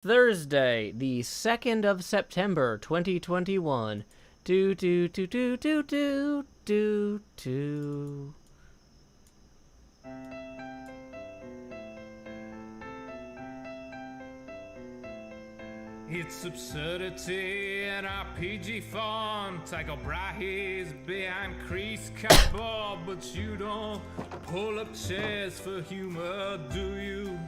Thursday, the 2nd of September, 2021. Do do do do do do do do. It's absurdity in RPG font. Tycho Brahe's behind crease cardboard, but you don't pull up chairs for humor, do you?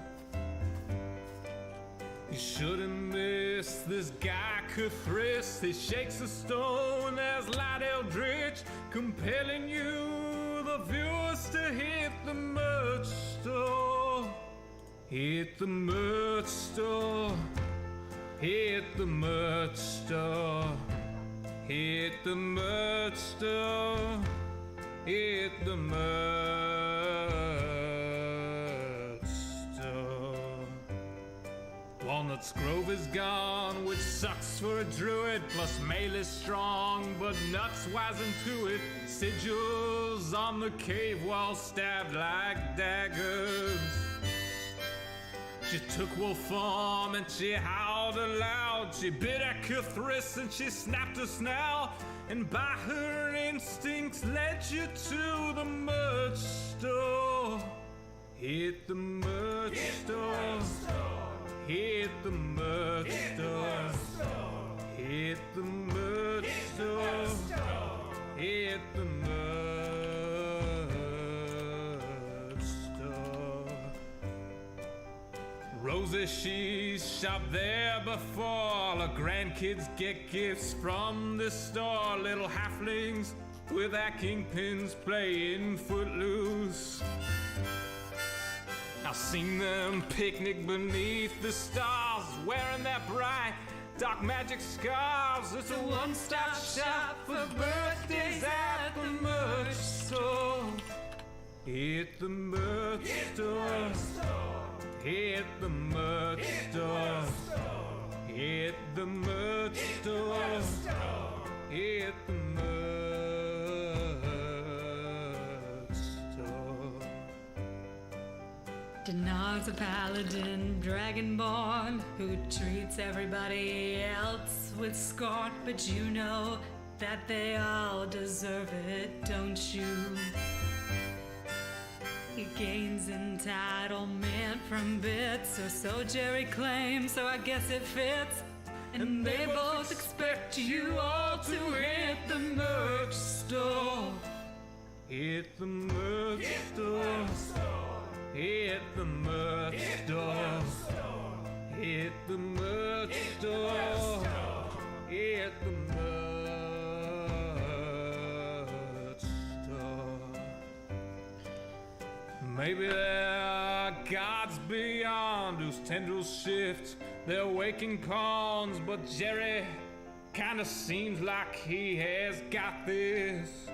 You shouldn't miss this guy Cuthris. He shakes a stone as Light Eldritch, compelling you, the viewers, to hit the merch store. Hit the merch store. Hit the merch store. Hit the merch store. Hit the merch store. Walnut's Grove is gone, which sucks for a druid. Plus mail is strong, but nuts wise into it. Sigils on the cave wall stabbed like daggers. She took wolf form and she howled aloud. She bit at Cuthris and she snapped her snout. And by her instincts led you to the merch store. Hit the merch store. Hit the merch store. Hit the merch store. Hit the merch store. Rosie, she's shopped there before. All her grandkids get gifts from this store. Little halflings with their kingpins playing footloose. I've seen them picnic beneath the stars, wearing their bright dark magic scarves. It's a one-stop shop for birthdays at the merch store. Hit the merch store. Hit the merch store. Hit the merch store. Hit the merch store. Denard's a paladin, dragonborn, who treats everybody else with scorn. But you know that they all deserve it, don't you? He gains entitlement from bits, or so Jerry claims, so I guess it fits. And they both expect you all to hit the merch store. Hit the merch store. Hit the merch store. Hit the merch store. Hit the merch store. Maybe there are gods beyond whose tendrils shift their waking pawns, but Jerry kinda seems like he has got this.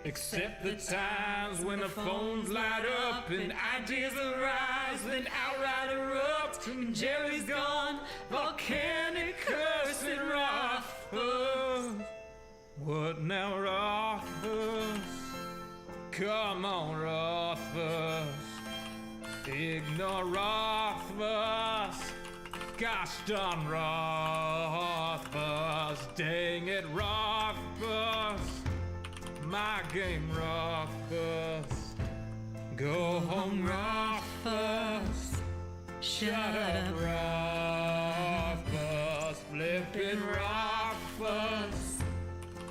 Except the times when the phones light up and ideas arise, then outright erupt, and Jerry's gone, volcanic cursing Rothfuss. What now, Rothfuss? Come on, Rothfuss. Ignore Rothfuss. Gosh darn Rothfuss. Dang it, Rothfuss. My game, Rothfuss. Go home, Rothfuss. Shut up, Rothfuss. Flippin' Rothfuss.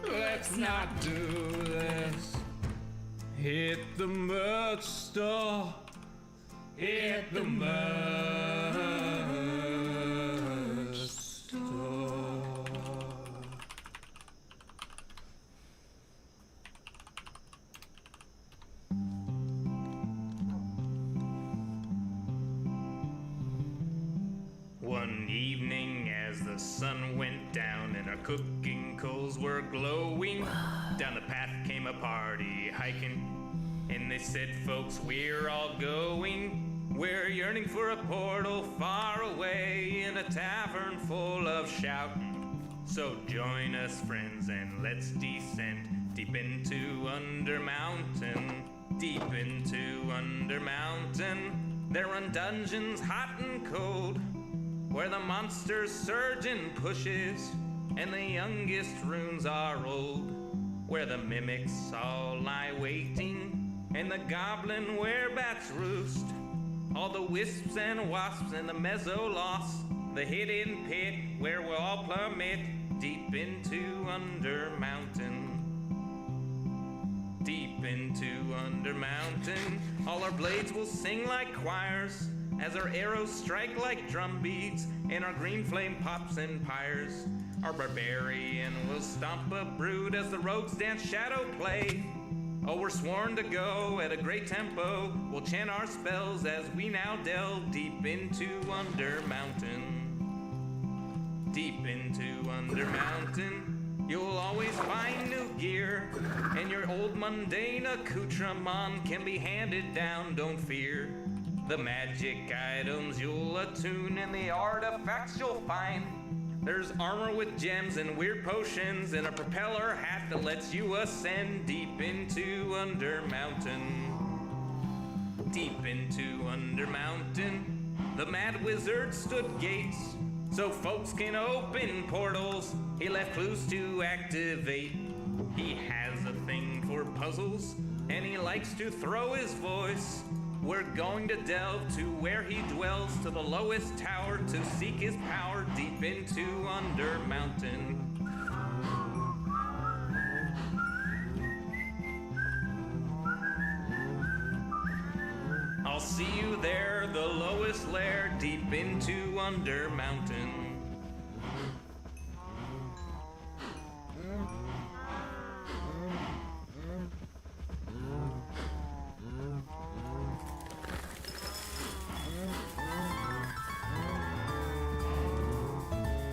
Let's not do this. Hit the merch store. Hit the merch store. One evening as the sun went down and our cooking coals were glowing, down the path came a party hiking, and they said, folks, we're all going. We're yearning for a portal far away in a tavern full of shouting. So join us, friends, and let's descend deep into Undermountain, deep into Undermountain. They run dungeons hot and cold, where the monsters surge and pushes, and the youngest runes are old, where the mimics all lie waiting, and the goblin werebats roost. All the wisps and wasps and the mezzo-loss, the hidden pit where we'll all plummet deep into Undermountain. Deep into Undermountain, all our blades will sing like choirs, as our arrows strike like drum beats, and our green flame pops and pyres. Our barbarian will stomp a brood as the rogues dance shadow play. Oh, we're sworn to go at a great tempo. We'll chant our spells as we now delve deep into Undermountain. Deep into Undermountain, you'll always find new gear, and your old mundane accoutrement can be handed down, don't fear. The magic items you'll attune and the artifacts you'll find. There's armor with gems and weird potions, and a propeller hat that lets you ascend deep into Undermountain. Deep into Undermountain, the mad wizard stood gates, so folks can open portals. He left clues to activate. He has a thing for puzzles, and he likes to throw his voice. We're going to delve to where he dwells, to the lowest tower, to seek his power deep into Undermountain. I'll see you there, the lowest lair, deep into Undermountain.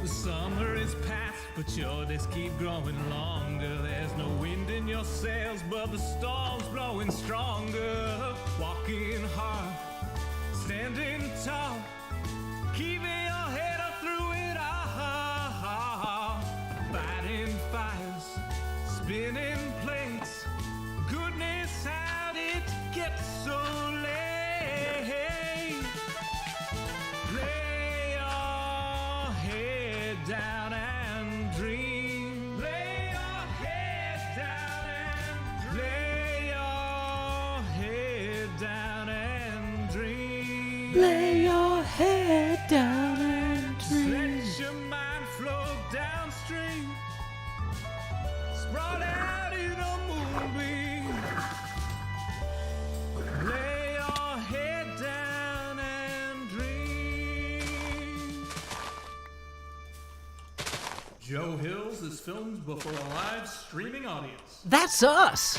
The summer is past, but your days keep growing longer. There's no wind in your sails, but the storm's blowing stronger. Walking hard, standing tall, keeping your head up through it all. Fighting fires, spinning plates. Goodness, how did it get so late? Lay your head down and dream. Lay your head down and lay your head down and dream. Lay your head down and dream. Let your mind flow downstream. Spread out in a moonbeam. Lay your head down and dream. Joe Hills is filmed before a live streaming audience. That's us!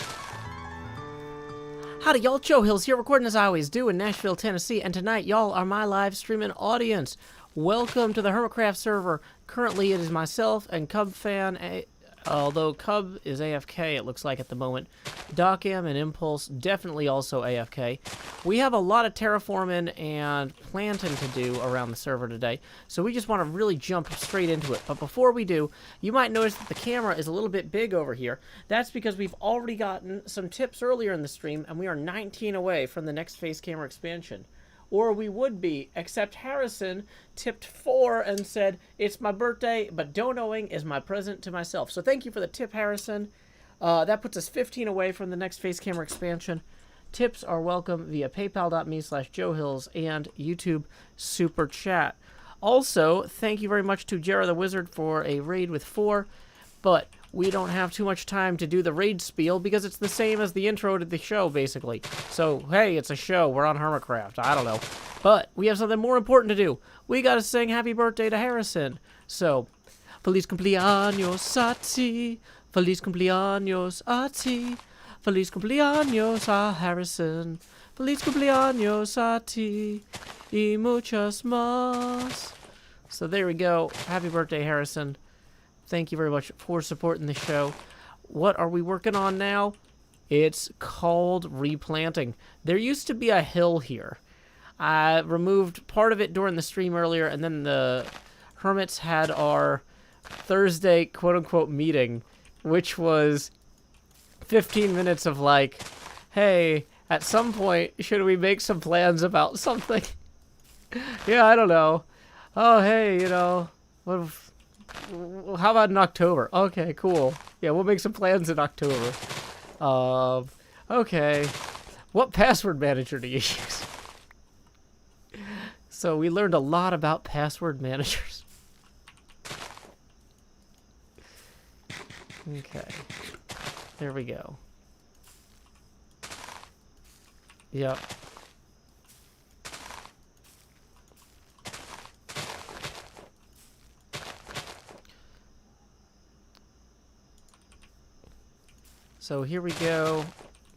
Howdy, y'all. Joe Hills here, recording as I always do in Nashville, Tennessee, and tonight, y'all are my live streaming audience. Welcome to the HermitCraft server. Currently, it is myself and Cub Fan, although Cub is AFK, it looks like at the moment. DocM and Impulse, definitely also AFK. We have a lot of terraforming and planting to do around the server today, so we just want to really jump straight into it. But before we do, you might notice that the camera is a little bit big over here. That's because we've already gotten some tips earlier in the stream, and we are 19 away from the next face camera expansion. Or we would be, except Harrison tipped 4 and said, it's my birthday, but donoing is my present to myself. So thank you for the tip, Harrison. That puts us 15 away from the next face camera expansion. Tips are welcome via paypal.me/JoeHills and YouTube Super Chat. Also, thank you very much to Jera the Wizard for a raid with 4, but we don't have too much time to do the raid spiel because it's the same as the intro to the show, basically. So, hey, it's a show. We're on HermitCraft. I don't know. But we have something more important to do. We gotta sing happy birthday to Harrison. So, Feliz cumpleaños a ti. Feliz cumpleaños a ti. Feliz cumpleaños a Harrison. Feliz cumpleaños a ti. Y muchos más. So there we go. Happy birthday, Harrison. Thank you very much for supporting the show. What are we working on now? It's called replanting. There used to be a hill here. I removed part of it during the stream earlier, and then the Hermits had our Thursday quote-unquote meeting, which was 15 minutes of like, hey, At some point, should we make some plans about something? Yeah, I don't know. Oh, hey, you know, what if, how about in October? Okay, cool. Yeah, we'll make some plans in October. Okay. What password manager do you use? So we learned a lot about password managers. Okay. There we go. Yep. So here we go,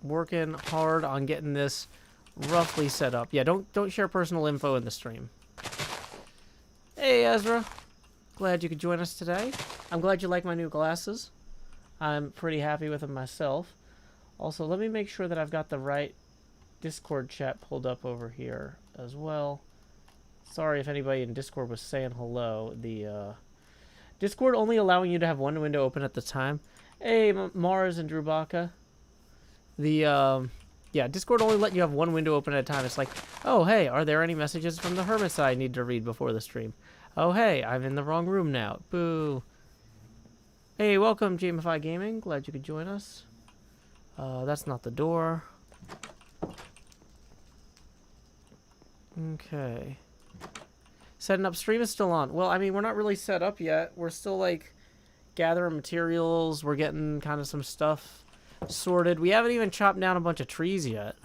working hard on getting this roughly set up. Yeah, don't share personal info in the stream. Hey Ezra, glad you could join us today. I'm glad you like my new glasses. I'm pretty happy with them myself. Also, let me make sure that I've got the right Discord chat pulled up over here as well. Sorry if anybody in Discord was saying hello. The Discord only allowing you to have one window open at the time. Hey, Mars and Drubaka. The, yeah, Discord only let you have one window open at a time. It's like, oh, hey, are there any messages from the Hermits I need to read before the stream? Oh, hey, I'm in the wrong room now. Boo. Hey, welcome, Gameify Gaming. Glad you could join us. That's not the door. Okay. Setting up stream is still on. Well, I mean, we're not really set up yet. We're still, like, gathering materials. We're getting kind of some stuff sorted. We haven't even chopped down a bunch of trees yet.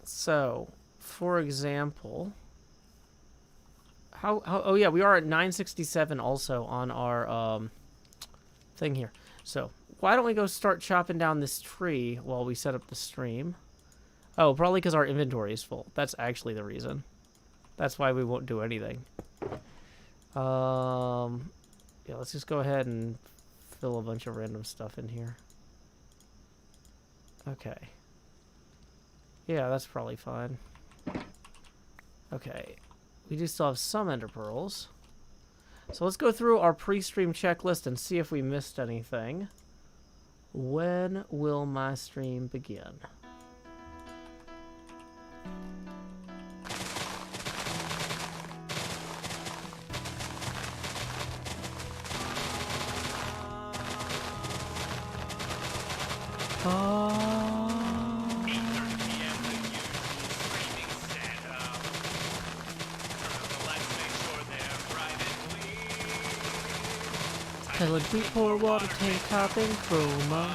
So, for example, oh yeah, we are at 967 also on our thing here. So, why don't we go start chopping down this tree while we set up the stream? Oh, probably because our inventory is full. That's actually the reason. That's why we won't do anything. Yeah, let's just go ahead and fill a bunch of random stuff in here. Okay. Yeah, that's probably fine. Okay. We do still have some ender pearls. So let's go through our pre-stream checklist and see if we missed anything. When will my stream begin? Pellet pour water tank top and chroma.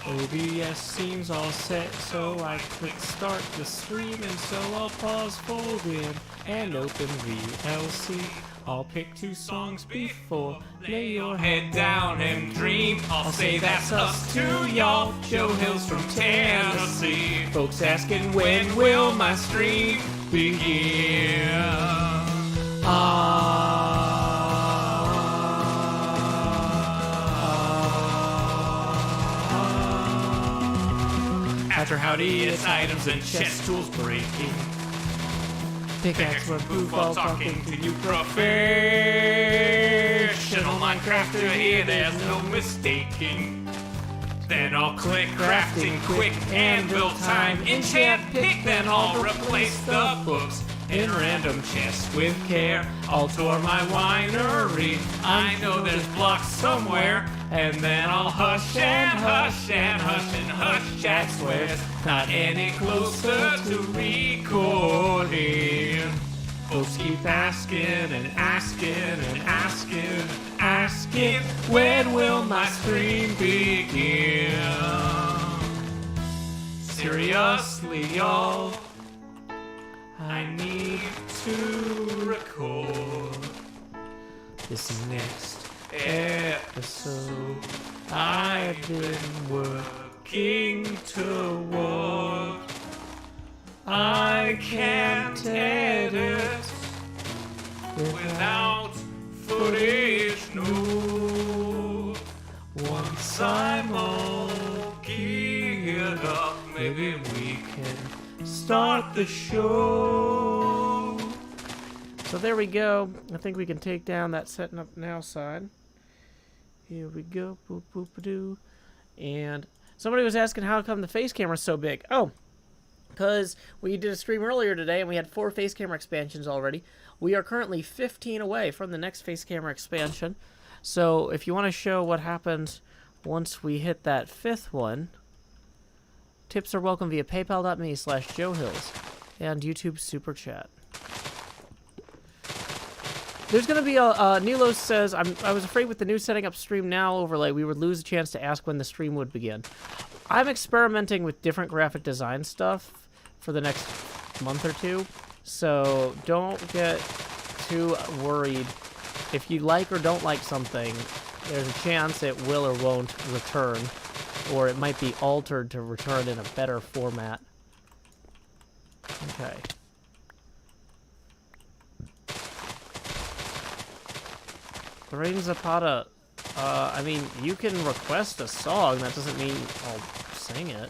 OBS seems all set, so I click start the stream, and so I'll pause, fold in, and open VLC. I'll pick 2 songs before, lay your head down and dream. I'll say that's us to y'all, Joe Hills from Tennessee. Folks asking when will my stream begin? After howdy, it's items and chest tools breaking. Pickaxe when poof all talking to you professional Minecrafter here, there's no mistaking. Then I'll click crafting quick, anvil time, enchant pick, then I'll replace the books in random chests with care. I'll tour my winery, I know there's blocks somewhere. And then I'll hush and hush and hush and hush, chat swears, not any closer to recording. Folks keep asking and asking and asking, asking, when will my stream begin? Seriously, y'all, I need to record this next episode. I've been working toward. I can't edit without footage, no. Once I'm all geared up, maybe we can start the show. So there we go. I think we can take down that setting up now sign. Here we go. Boop, boop, doo. And somebody was asking how come the face camera's so big. Oh, because we did a stream earlier today and we had 4 face camera expansions already. We are currently 15 away from the next face camera expansion. So if you want to show what happens once we hit that 5th one, tips are welcome via paypal.me/JoeHills and YouTube Super Chat. There's going to be a Nilos says, I was afraid with the new setting up stream now overlay, we would lose a chance to ask when the stream would begin. I'm experimenting with different graphic design stuff for the next month or 2, so don't get too worried. If you like or don't like something, there's a chance it will or won't return, or it might be altered to return in a better format. Okay. Rain Zapata, I mean, you can request a song. That doesn't mean I'll sing it.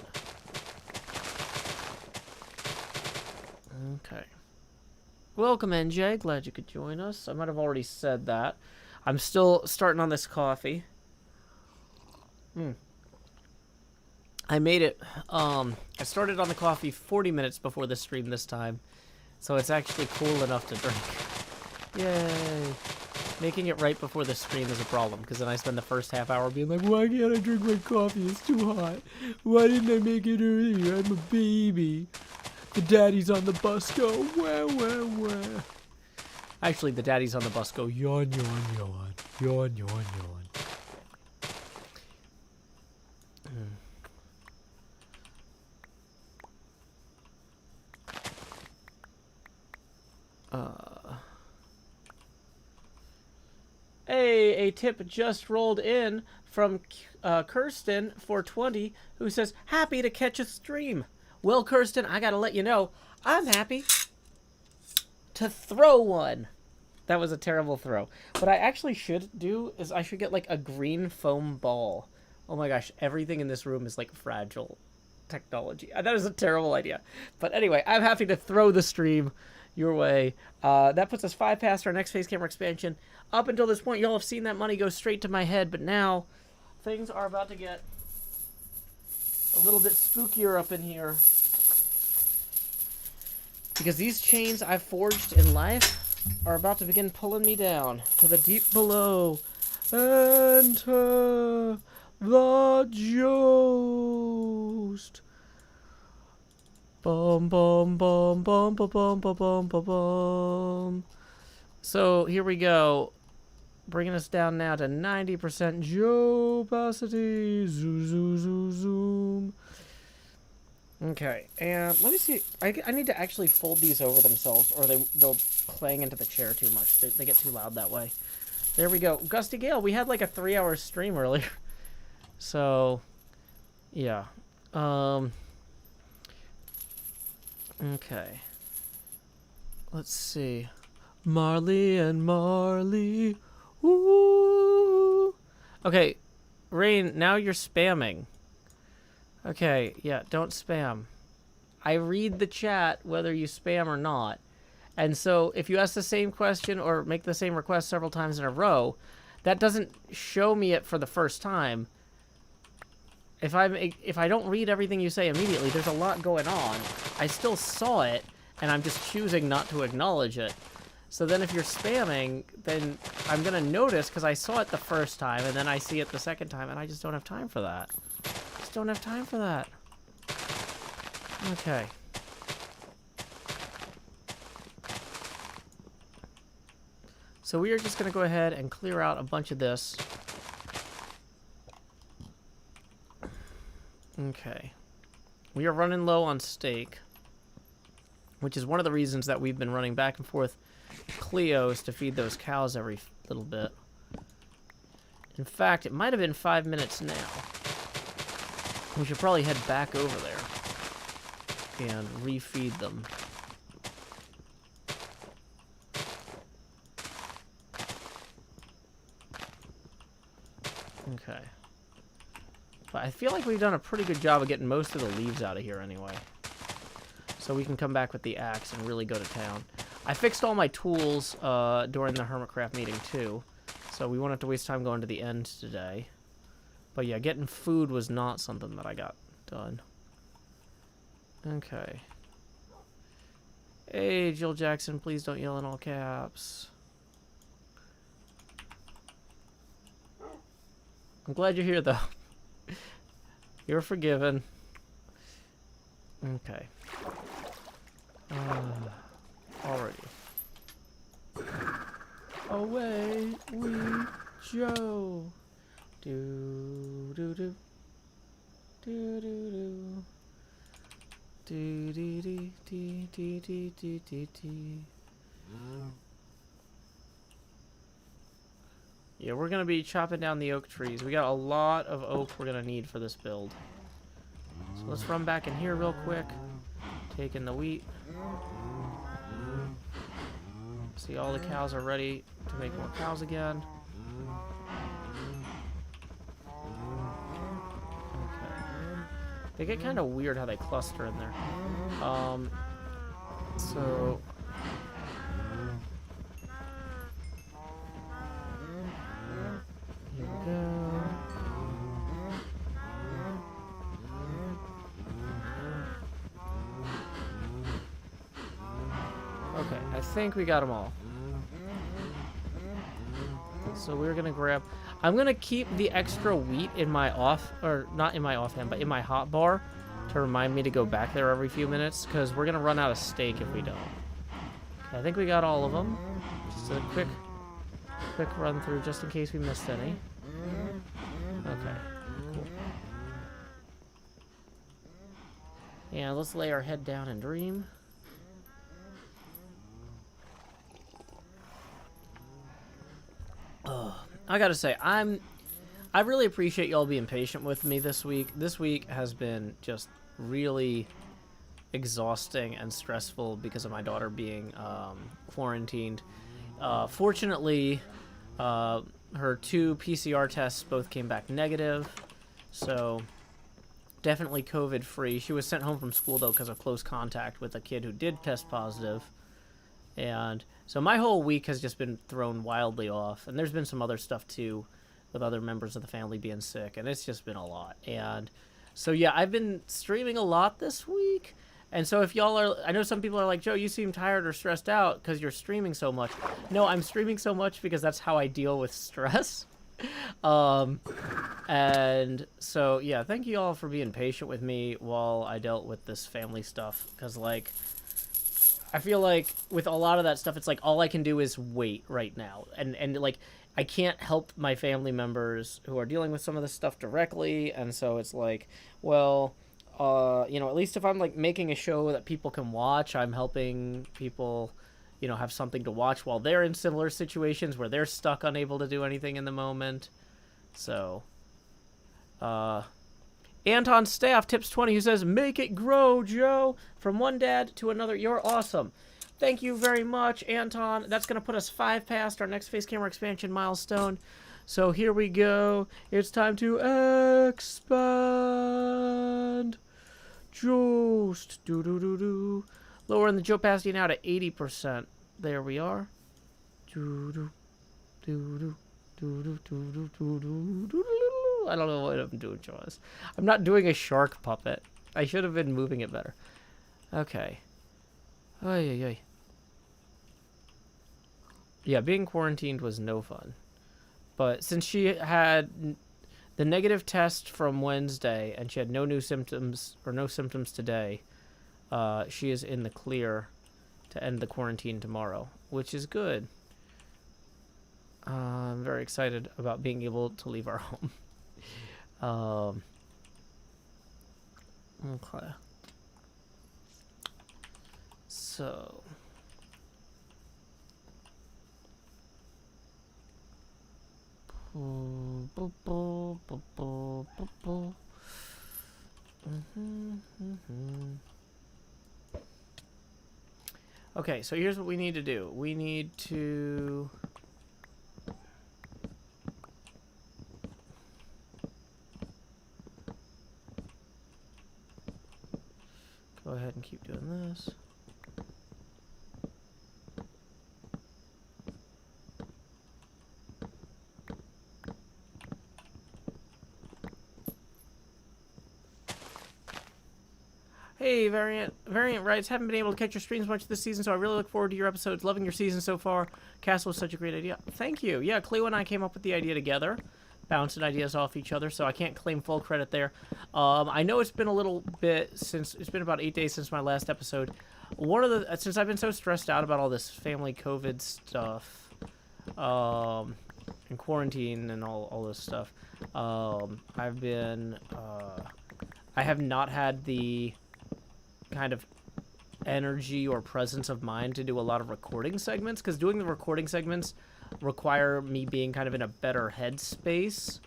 Okay. Welcome, NJ. Glad you could join us. I might have already said that. I'm still starting on this coffee. I made it, I started on the coffee 40 minutes before the stream this time. So it's actually cool enough to drink. Yay. Making it right before the stream is a problem, because then I spend the first half hour being like, why can't I drink my coffee? It's too hot. Why didn't I make it earlier? I'm a baby. The daddies on the bus go, wah, wah, wah. Actually, the daddies on the bus go, yawn, yawn, yawn. Yawn, yawn, yawn. Hey, a tip just rolled in from Kirsten 420, who says, happy to catch a stream. Well, Kirsten, I gotta let you know, I'm happy to throw one. That was a terrible throw. What I actually should do is I should get like a green foam ball. Oh my gosh, everything in this room is like fragile technology. That is a terrible idea. But anyway, I'm happy to throw the stream your way. That puts us 5 past our next face camera expansion. Up until this point, y'all have seen that money go straight to my head, but now things are about to get a little bit spookier up in here. Because these chains I've forged in life are about to begin pulling me down to the deep below. Enter the Jost. Bum bum bum bum bum bum bum bum bum bum. So here we go, bringing us down now to 90% Joe opacity. Zoom zoom zoom zoom. Okay, and let me see. I need to actually fold these over themselves, or they'll clang into the chair too much. They get too loud that way. There we go. Gusty Gale. We had like a 3-hour stream earlier, so yeah. Okay. Let's see. Marley and Marley. Woo. Okay, Rain, now you're spamming. Okay, yeah, don't spam. I read the chat whether you spam or not. And so if you ask the same question or make the same request several times in a row, that doesn't show me it for the first time. If I don't read everything you say immediately, there's a lot going on. I still saw it, and I'm just choosing not to acknowledge it. So then if you're spamming, then I'm going to notice because I saw it the first time, and then I see it the second time, and I just don't have time for that. Just don't have time for that. Okay. So we are just going to go ahead and clear out a bunch of this. Okay. We are running low on steak, which is one of the reasons that we've been running back and forth Cleo's to feed those cows every little bit. In fact, it might have been 5 minutes now. We should probably head back over there and refeed them. Okay. But I feel like we've done a pretty good job of getting most of the leaves out of here anyway. So we can come back with the axe and really go to town. I fixed all my tools during the HermitCraft meeting too. So we won't have to waste time going to the end today. But yeah, getting food was not something that I got done. Okay. Hey, Jill Jackson, please don't yell in all caps. I'm glad you're here, though. You're forgiven. Okay. Alrighty. Away we go. Do do do. Do do do. Do do do do do do do do do. Yeah, we're gonna be chopping down the oak trees. We got a lot of oak we're gonna need for this build. So let's run back in here real quick. Taking the wheat. See, all the cows are ready to make more cows again. Okay. They get kind of weird how they cluster in there. So... Here we go. Okay, I think we got them all. So we're gonna grab... I'm gonna keep the extra wheat in my off... Or, not in my offhand, but in my hot bar to remind me to go back there every few minutes, because we're gonna run out of steak if we don't. Okay, I think we got all of them. Just a quick run through just in case we missed any. Okay, cool. Yeah, let's lay our head down and dream. I gotta say, I really appreciate y'all being patient with me this week. This week has been just really exhausting and stressful because of my daughter being quarantined. Fortunately, her 2 PCR tests both came back negative, so definitely COVID-free. She was sent home from school, though, because of close contact with a kid who did test positive. And so my whole week has just been thrown wildly off. And there's been some other stuff, too, with other members of the family being sick. And it's just been a lot. And so, yeah, I've been streaming a lot this week. And so if y'all are... I know some people are like, Joe, you seem tired or stressed out because you're streaming so much. No, I'm streaming so much because that's how I deal with stress. And so, yeah, thank you all for being patient with me while I dealt with this family stuff. Because, like... I feel like with a lot of that stuff, it's like all I can do is wait right now. And like, I can't help my family members who are dealing with some of this stuff directly. And so it's like, well, you know, at least if I'm like making a show that people can watch, I'm helping people, you know, have something to watch while they're in similar situations where they're stuck, unable to do anything in the moment. So, Anton Staff tips 20 who says, make it grow, Joe. From one dad to another. You're awesome. Thank you very much, Anton. That's going to put us 5 past our next face camera expansion milestone. So here we go. It's time to expand. Just do. Lowering the opacity now to 80%. There we are. I don't know what I'm doing, Jaws. I'm not doing a shark puppet. I should have been moving it better. Okay. Ay. Yeah, being quarantined was no fun. But since she had the negative test from Wednesday and she had no new symptoms or no symptoms today, she is in the clear to end the quarantine tomorrow, which is good. I'm very excited about being able to leave our home. Okay. So. Okay, so here's what we need to do. We need to... Go ahead and keep doing this. Variant. Variant writes, haven't been able to catch your streams much this season, so I really look forward to your episodes. Loving your season so far. Castle was such a great idea. Thank you. Yeah, Cleo and I came up with the idea together, bouncing ideas off each other, so I can't claim full credit there. I know it's been a little bit since, it's been about 8 days since my last episode. Since I've been so stressed out about all this family COVID stuff, and quarantine and all this stuff, I have not had the kind of energy or presence of mind to do a lot of recording segments, because doing the recording segments require me being kind of in a better headspace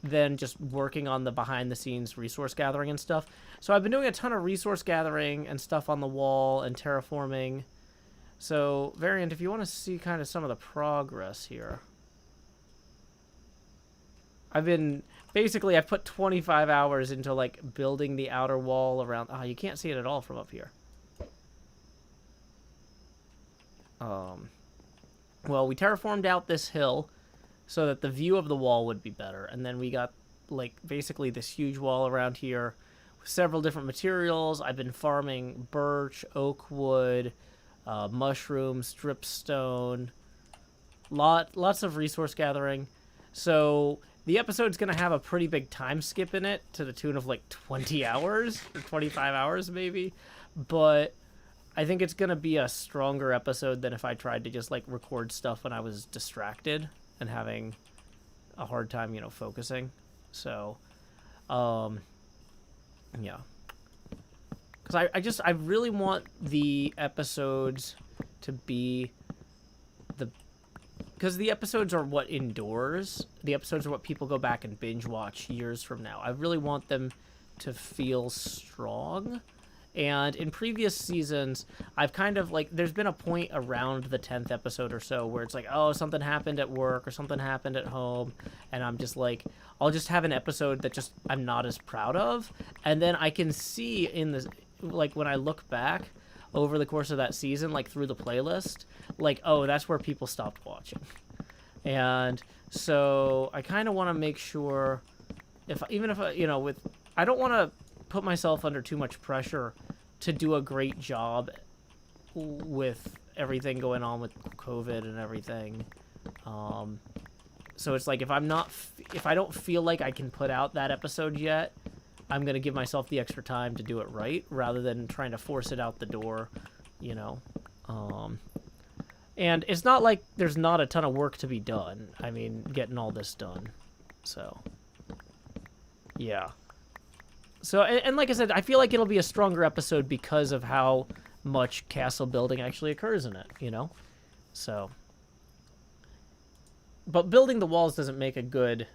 than just working on the behind-the-scenes resource gathering and stuff. So I've been doing a ton of resource gathering and stuff on the wall and terraforming. So, Variant, if you want to see kind of some of the progress here. I've put 25 hours into, like, building the outer wall around... Oh, you can't see it at all from up here. Well, we terraformed out this hill so that the view of the wall would be better. And then we got, like, basically this huge wall around here with several different materials. I've been farming birch, oak wood, mushrooms, dripstone, lots of resource gathering. So the episode's going to have a pretty big time skip in it to the tune of, like, 20 hours or 25 hours maybe. But I think it's going to be a stronger episode than if I tried to just, like, record stuff when I was distracted and having a hard time, focusing. So, yeah. Because I really want the episodes to be because the episodes are what endures. The episodes are what people go back and binge watch years from now. I really want them to feel strong. And in previous seasons, I've kind of, like, there's been a point around the 10th episode or so where it's like, oh, something happened at work or something happened at home. And I'm just like, I'll just have an episode that just I'm not as proud of. And then I can see in the, like, when I look back over the course of that season, like, through the playlist, like, oh, that's where people stopped watching. And so I kind of want to make sure, I don't want to put myself under too much pressure to do a great job with everything going on with COVID and everything. So it's like, if I don't feel like I can put out that episode yet, I'm going to give myself the extra time to do it right, rather than trying to force it out the door, and it's not like there's not a ton of work to be done. I mean, getting all this done. So, yeah. So, and like I said, I feel like it'll be a stronger episode because of how much castle building actually occurs in it, So, but building the walls doesn't make great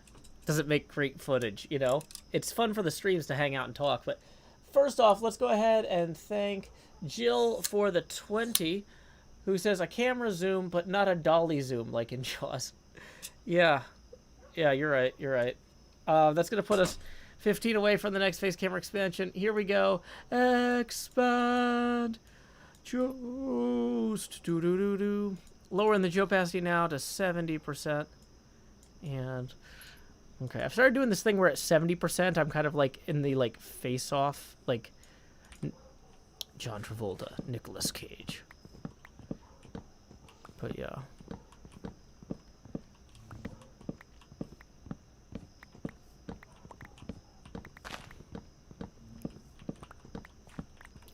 footage, It's fun for the streams to hang out and talk, but first off, let's go ahead and thank Jill for the 20, who says a camera zoom, but not a dolly zoom like in Jaws. Yeah, you're right. That's going to put us 15 away from the next face camera expansion. Here we go. Expand. Just. Lowering the opacity now to 70%. And, okay, I've started doing this thing where at 70%, I'm kind of like in the, like, face-off, like, John Travolta, Nicolas Cage. But, yeah.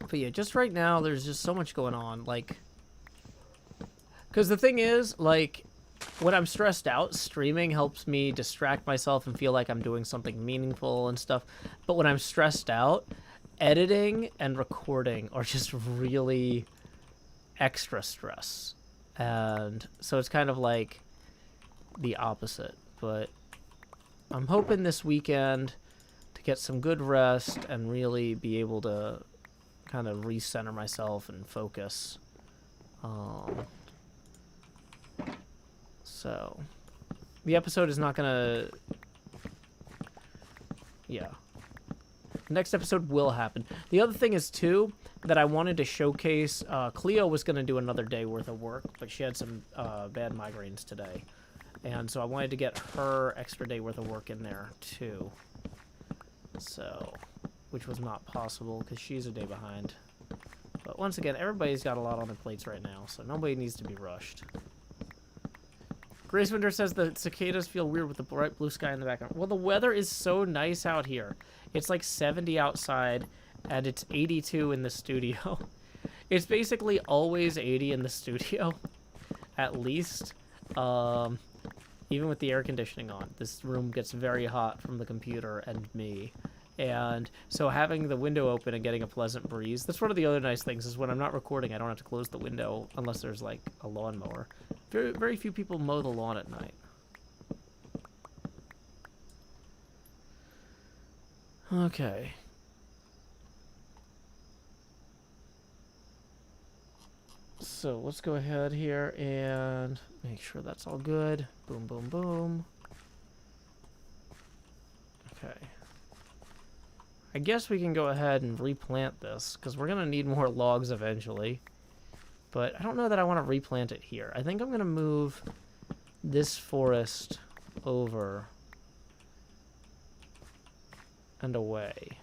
But yeah, just right now, there's just so much going on, like, because the thing is, like, when I'm stressed out, streaming helps me distract myself and feel like I'm doing something meaningful and stuff, but when I'm stressed out, editing and recording are just really extra stress, and so it's kind of like the opposite, but I'm hoping this weekend to get some good rest and really be able to kind of recenter myself and focus. So the episode is not gonna, yeah. Next episode will happen. The other thing is too that I wanted to showcase. Cleo was gonna do another day worth of work, but she had some bad migraines today, and so I wanted to get her extra day worth of work in there too. So which was not possible because she's a day behind. But once again, everybody's got a lot on their plates right now, so nobody needs to be rushed. Grace Winder says the cicadas feel weird with the bright blue sky in the background. Well, the weather is so nice out here. It's like 70 outside, and it's 82 in the studio. It's basically always 80 in the studio, at least. Even with the air conditioning on. This room gets very hot from the computer and me. And so having the window open and getting a pleasant breeze, that's one of the other nice things, is when I'm not recording, I don't have to close the window unless there's like a lawnmower. Very, very few people mow the lawn at night. Okay. So let's go ahead here and make sure that's all good. Boom, boom, boom. Okay. I guess we can go ahead and replant this, because we're going to need more logs eventually. But I don't know that I want to replant it here. I think I'm going to move this forest over and away.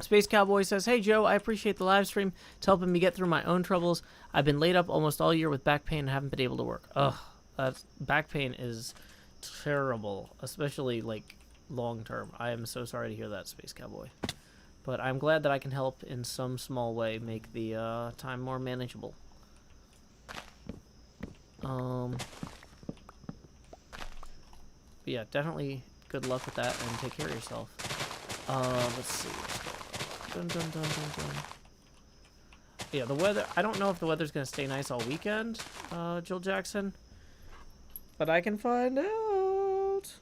Space Cowboy says, "Hey Joe, I appreciate the live stream. It's helping me get through my own troubles. I've been laid up almost all year with back pain and haven't been able to work." Ugh, back pain is terrible, especially like long term. I am so sorry to hear that, Space Cowboy. But I'm glad that I can help in some small way make the time more manageable. Yeah, definitely good luck with that and take care of yourself. Let's see. Dun, dun, dun, dun, dun. Yeah, the weather, I don't know if the weather's going to stay nice all weekend, Jill Jackson. But I can find out.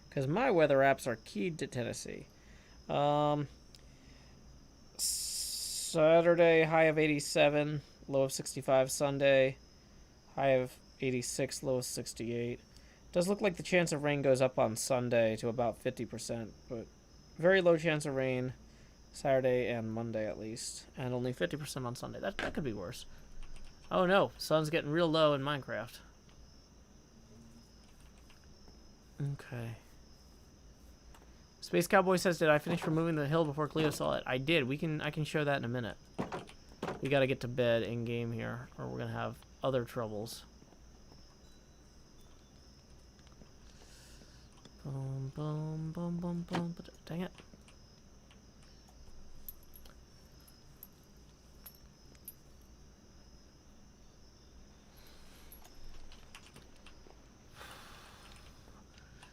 Because my weather apps are keyed to Tennessee. Saturday, high of 87, low of 65. Sunday, high of 86, low of 68. Does look like the chance of rain goes up on Sunday to about 50%, but very low chance of rain Saturday and Monday at least, and only 50% on Sunday. That could be worse. Oh no, sun's getting real low in Minecraft. Okay. Space Cowboy says, "Did I finish removing the hill before Cleo saw it?" I did. I can show that in a minute. We gotta get to bed in game here, or we're gonna have other troubles. Boom, boom, boom, boom, boom. Dang it.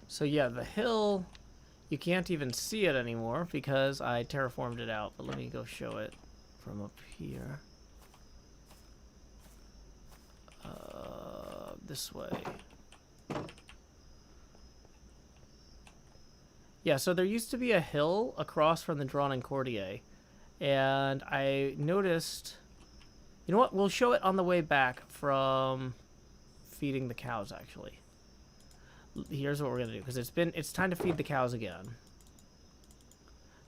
So yeah, the hill, you can't even see it anymore because I terraformed it out. But let me go show it from up here. This way. Yeah, so there used to be a hill across from the Drawn and Courtier, and I noticed, you know what, we'll show it on the way back from feeding the cows, actually. Here's what we're gonna do, because it's time to feed the cows again.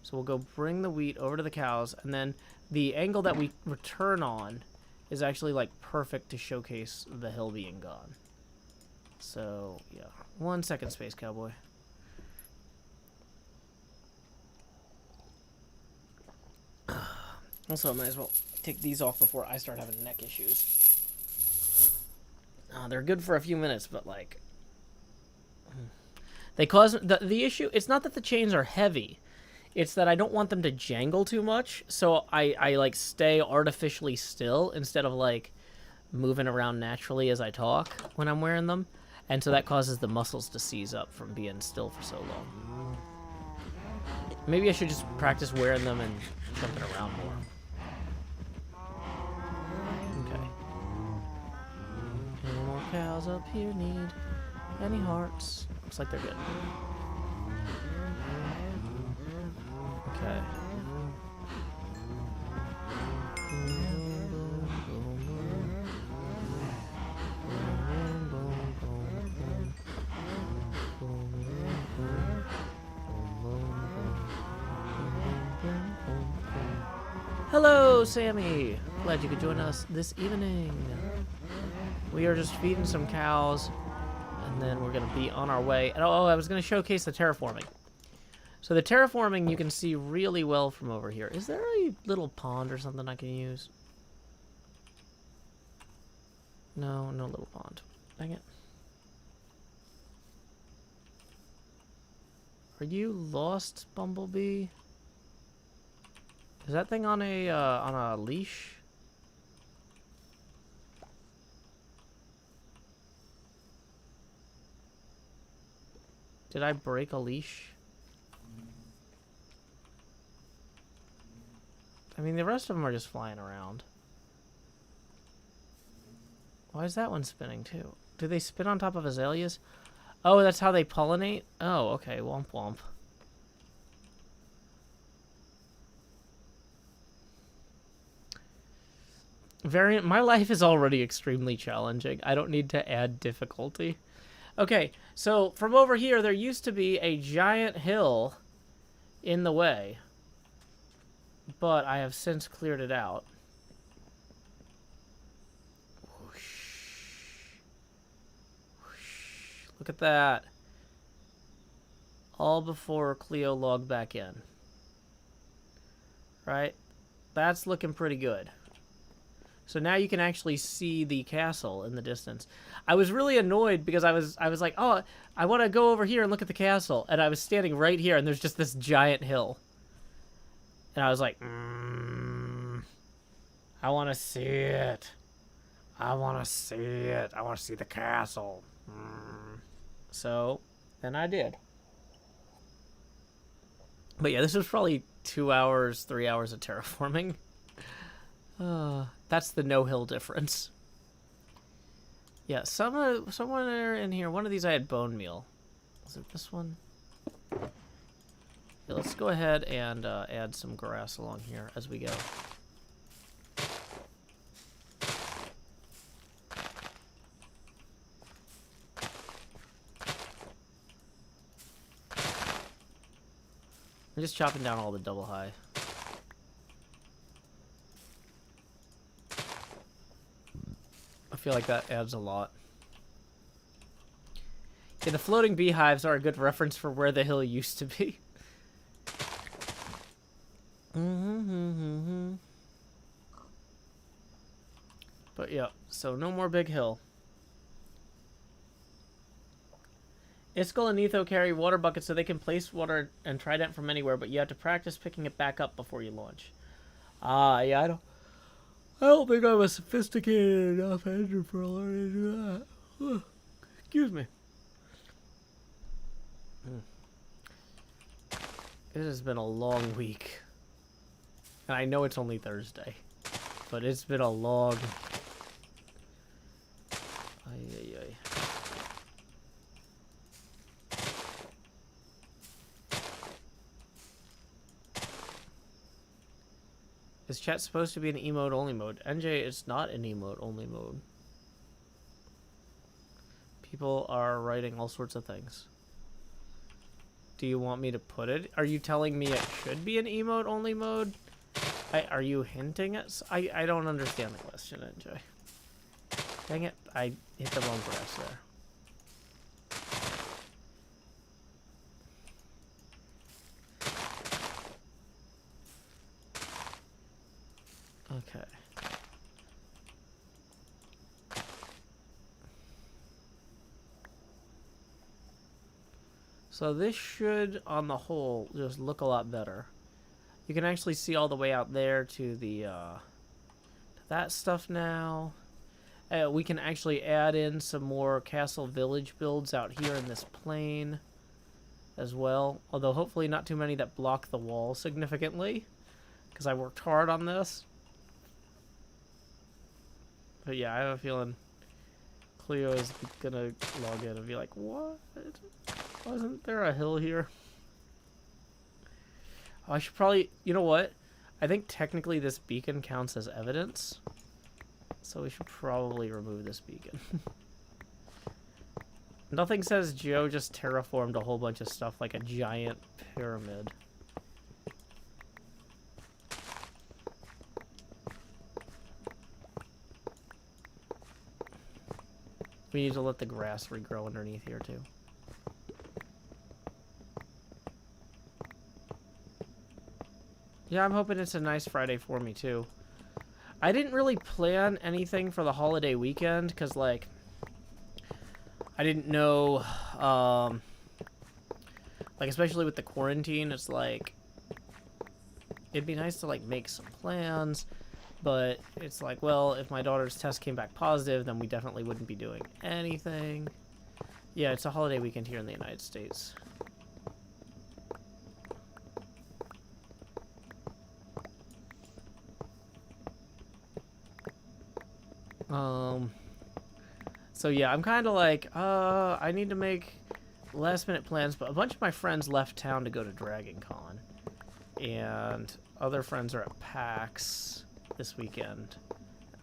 So we'll go bring the wheat over to the cows, and then the angle that we return on is actually like perfect to showcase the hill being gone. So yeah, 1 second, Space Cowboy. Also, I might as well take these off before I start having neck issues. They're good for a few minutes, but like, they cause the issue. It's not that the chains are heavy, it's that I don't want them to jangle too much, so I like stay artificially still instead of like moving around naturally as I talk when I'm wearing them, and so that causes the muscles to seize up from being still for so long. Maybe I should just practice wearing them and jumping around more. Okay. Any more cows up here need any hearts? Looks like they're good. Okay. Hello, Sammy! Glad you could join us this evening. We are just feeding some cows, and And then we're going to be on our way. And oh, I was going to showcase the terraforming. So the terraforming you can see really well from over here. Is there a little pond or something I can use? No, no little pond. Dang it. Are you lost, Bumblebee? Is that thing on a leash? Did I break a leash? I mean, the rest of them are just flying around. Why is that one spinning too? Do they spin on top of azaleas? Oh, that's how they pollinate? Oh, okay. Womp womp. Variant, my life is already extremely challenging. I don't need to add difficulty. Okay, so from over here, there used to be a giant hill in the way. But I have since cleared it out. Whoosh. Whoosh. Look at that. All before Cleo logged back in. Right? That's looking pretty good. So now you can actually see the castle in the distance. I was really annoyed because I was like, oh, I want to go over here and look at the castle. And I was standing right here and there's just this giant hill. And I was like, I want to see it. I want to see it. I want to see the castle. So, then I did. But yeah, this was probably 2 hours, 3 hours of terraforming. That's the no-hill difference. Yeah, somewhere in here, one of these I had bone meal. Was it this one? Yeah, let's go ahead and add some grass along here as we go. I'm just chopping down all the double high. I feel like that adds a lot. Yeah, the floating beehives are a good reference for where the hill used to be. But yeah, so no more big hill. Iskall and Etho carry water buckets so they can place water and trident from anywhere, but you have to practice picking it back up before you launch. Yeah, I don't think I'm a sophisticated enough engine for learning to do that. Excuse me. It has been a long week. And I know it's only Thursday, but it's been a long... Ay. Is chat supposed to be an emote only mode? NJ, it's not an emote only mode. People are writing all sorts of things. Do you want me to put it? Are you telling me it should be an emote only mode? Are you hinting at... I don't understand the question, NJ. Dang it, I hit the wrong grass there. Okay. So this should, on the whole, just look a lot better. You can actually see all the way out there to the to that stuff now. We can actually add in some more castle village builds out here in this plain as well. Although hopefully not too many that block the wall significantly, because I worked hard on this. But yeah, I have a feeling Cleo is gonna log in and be like, what? Wasn't there a hill here? Oh, I should probably... You know what? I think technically this beacon counts as evidence. So we should probably remove this beacon. Nothing says Joe just terraformed a whole bunch of stuff like a giant pyramid. We need to let the grass regrow underneath here, too. Yeah, I'm hoping it's a nice Friday for me, too. I didn't really plan anything for the holiday weekend, because, like, I didn't know, like, especially with the quarantine, it's like, it'd be nice to, like, make some plans, but it's like, well, if my daughter's test came back positive, then we definitely wouldn't be doing anything. Yeah, it's a holiday weekend here in the United States. So yeah, I'm kind of like, I need to make last minute plans, but a bunch of my friends left town to go to Dragon Con, and other friends are at PAX this weekend.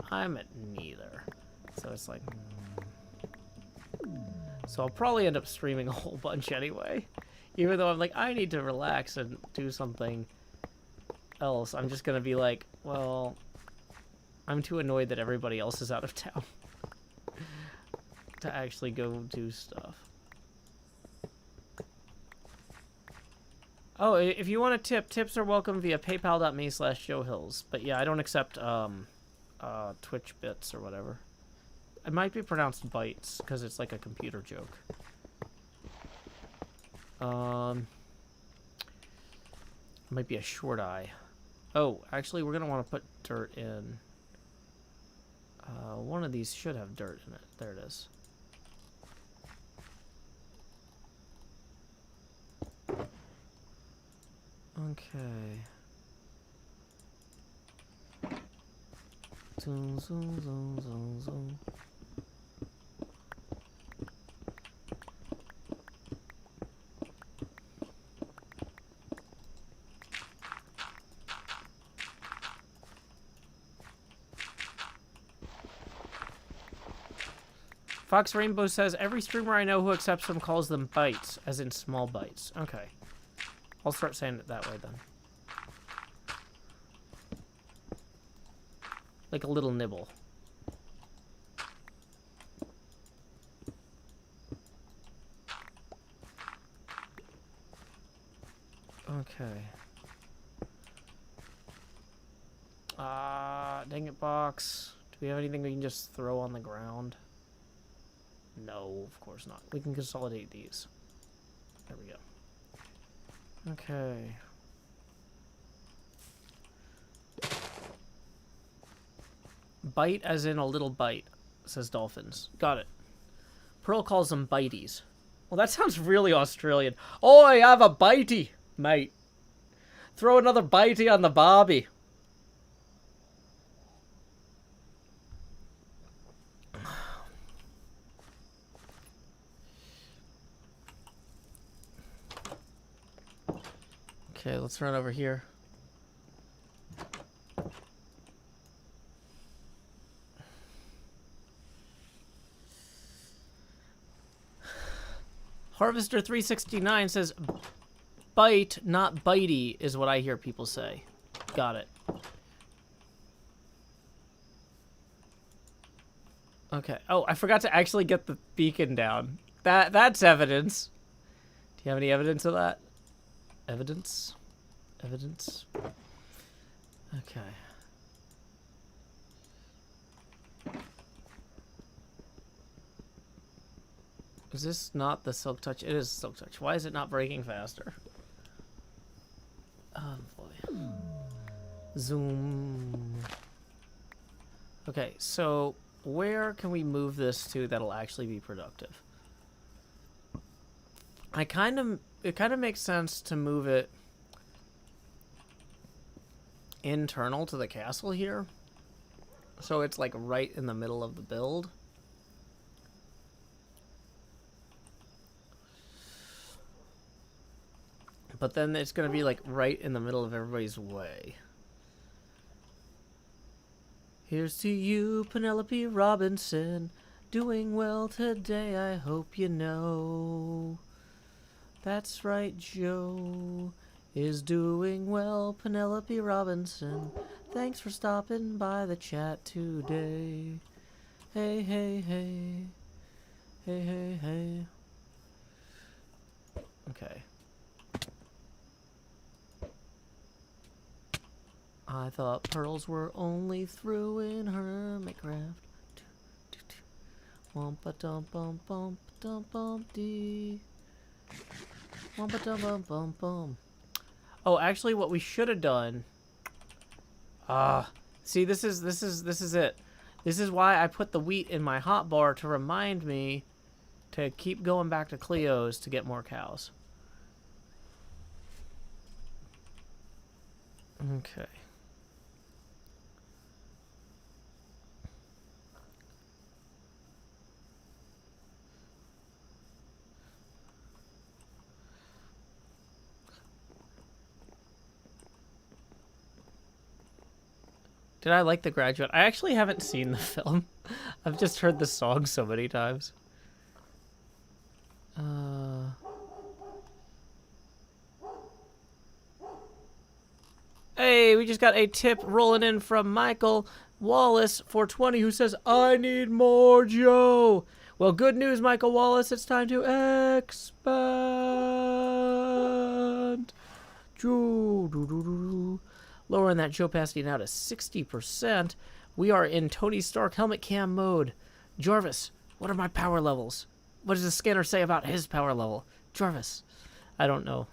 I'm at neither, so it's like, so I'll probably end up streaming a whole bunch anyway, even though I'm like, I need to relax and do something else. I'm just gonna be like, well, I'm too annoyed that everybody else is out of town to actually go do stuff. Oh, if you want a tip, tips are welcome via paypal.me/JoeHills. But yeah, I don't accept Twitch bits or whatever. It might be pronounced bytes because it's like a computer joke. It might be a short eye. Oh, actually, we're gonna want to put dirt in. One of these should have dirt in it. There it is. Okay. Zoom, zoom, zoom, zoom, zoom. Fox Rainbow says, every streamer I know who accepts them calls them bites, as in small bites. Okay. I'll start saying it that way then. Like a little nibble. Okay. Dang it, box. Do we have anything we can just throw on the ground? No, of course not. We can consolidate these. There we go. Okay. Bite as in a little bite, says Dolphins. Got it. Pearl calls them bities. Well, that sounds really Australian. Oh, I have a bitey, mate. Throw another bitey on the barbie. Okay, let's run over here. Harvester 369 says, bite, not bitey, is what I hear people say. Got it. Okay. Oh, I forgot to actually get the beacon down. That's evidence. Do you have any evidence of that? Evidence? Evidence? Okay. Is this not the Silk Touch? It is Silk Touch. Why is it not breaking faster? Oh boy. Zoom. Okay, so where can we move this to that'll actually be productive? It kind of makes sense to move it internal to the castle here. So it's like right in the middle of the build. But then it's going to be like right in the middle of everybody's way. Here's to you, Penelope Robinson. Doing well today, I hope you know. That's right, Joe is doing well, Penelope Robinson. Thanks for stopping by the chat today. Hey, hey, hey. Hey, hey, hey. Okay. I thought pearls were only through in HermitCraft. Wumpa dum bum bum dum bum dee. Wumpa dum bum bum bum. Oh, actually, what we should have done. See, this is it. This is why I put the wheat in my hotbar to remind me to keep going back to Cleo's to get more cows. Okay. Did I like The Graduate? I actually haven't seen the film. I've just heard the song so many times. Hey, we just got a tip rolling in from Michael Wallace 420 who says, I need more Joe. Well, good news, Michael Wallace. It's time to expand. Joe. Lowering that Joe opacity now to 60%. We are in Tony Stark helmet cam mode. Jarvis, what are my power levels? What does the scanner say about his power level? Jarvis. I don't know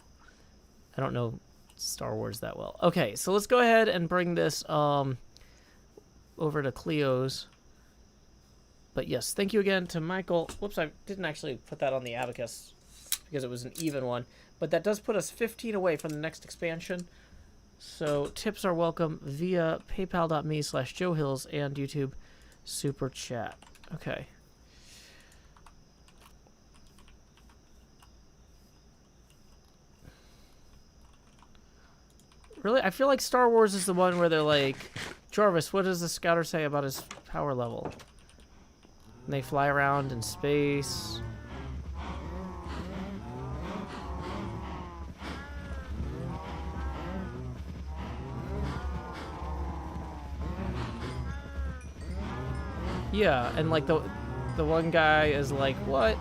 Star Wars that well. Okay, so let's go ahead and bring this over to Cleo's. But yes, thank you again to Michael. Whoops, I didn't actually put that on the abacus because it was an even one. But that does put us 15 away from the next expansion. So tips are welcome via paypal.me/JoeHills and YouTube Super Chat. Okay. Really? I feel like Star Wars is the one where they're like, Jarvis, what does the scouter say about his power level? And they fly around in space. Yeah, and like the one guy is like, what?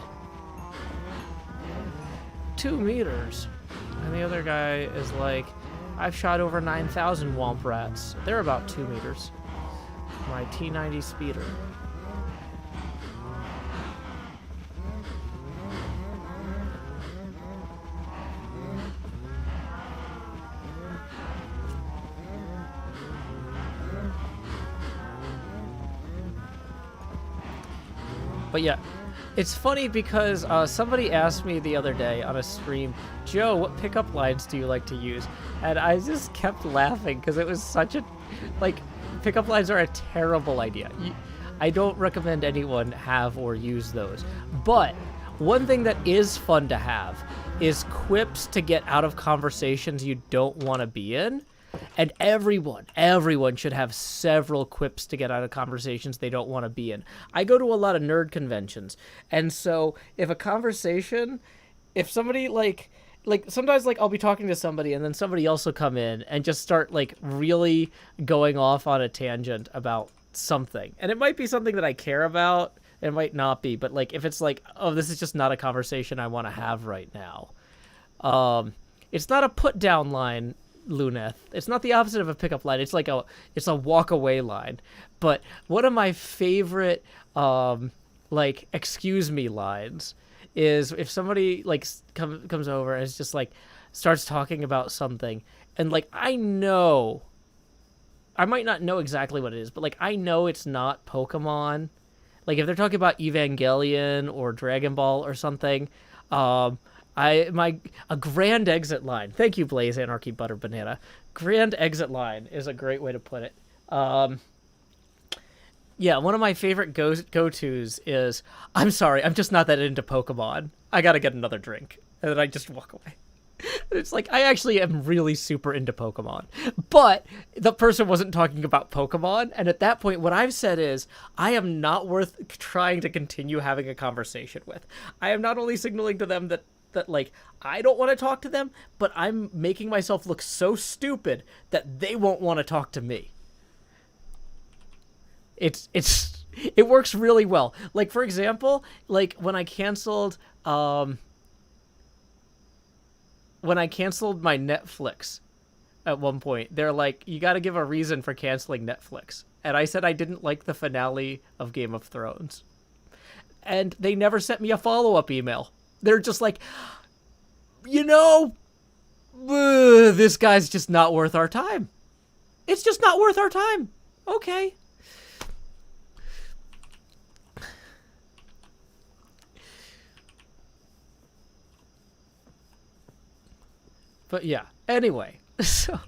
2 meters. And the other guy is like, I've shot over 9,000 womp rats. They're about 2 meters. My T90 speeder. But yeah, it's funny because somebody asked me the other day on a stream, Joe, what pickup lines do you like to use? And I just kept laughing because it was such a, like, pickup lines are a terrible idea. I don't recommend anyone have or use those. But one thing that is fun to have is quips to get out of conversations you don't want to be in. And everyone should have several quips to get out of conversations they don't want to be in. I go to a lot of nerd conventions, and so if somebody like sometimes like I'll be talking to somebody and then somebody else will come in and just start like really going off on a tangent about something. And it might be something that I care about, it might not be, but like if it's like, oh, this is just not a conversation I want to have right now. It's not a put down line, Luneth. It's not the opposite of a pickup line. It's like it's a walk away line. But one of my favorite like excuse me lines is if somebody like comes over and is just like starts talking about something, and like I might not know exactly what it is, but like I know it's not Pokemon. Like if they're talking about Evangelion or Dragon Ball or something, a grand exit line. Thank you, Blaze Anarchy Butter Banana. Grand exit line is a great way to put it. Yeah, one of my favorite go-tos is, I'm sorry, I'm just not that into Pokemon. I gotta get another drink. And then I just walk away. It's like, I actually am really super into Pokemon. But the person wasn't talking about Pokemon, and at that point, what I've said is, I am not worth trying to continue having a conversation with. I am not only signaling to them that like I don't want to talk to them, but I'm making myself look so stupid that they won't want to talk to me. It's It works really well. Like, for example, like when I canceled my Netflix at one point, they're like, you got to give a reason for canceling Netflix. And I said I didn't like the finale of Game of Thrones. And they never sent me a follow-up email. They're just like, this guy's just not worth our time. It's just not worth our time. Okay. But yeah, anyway. So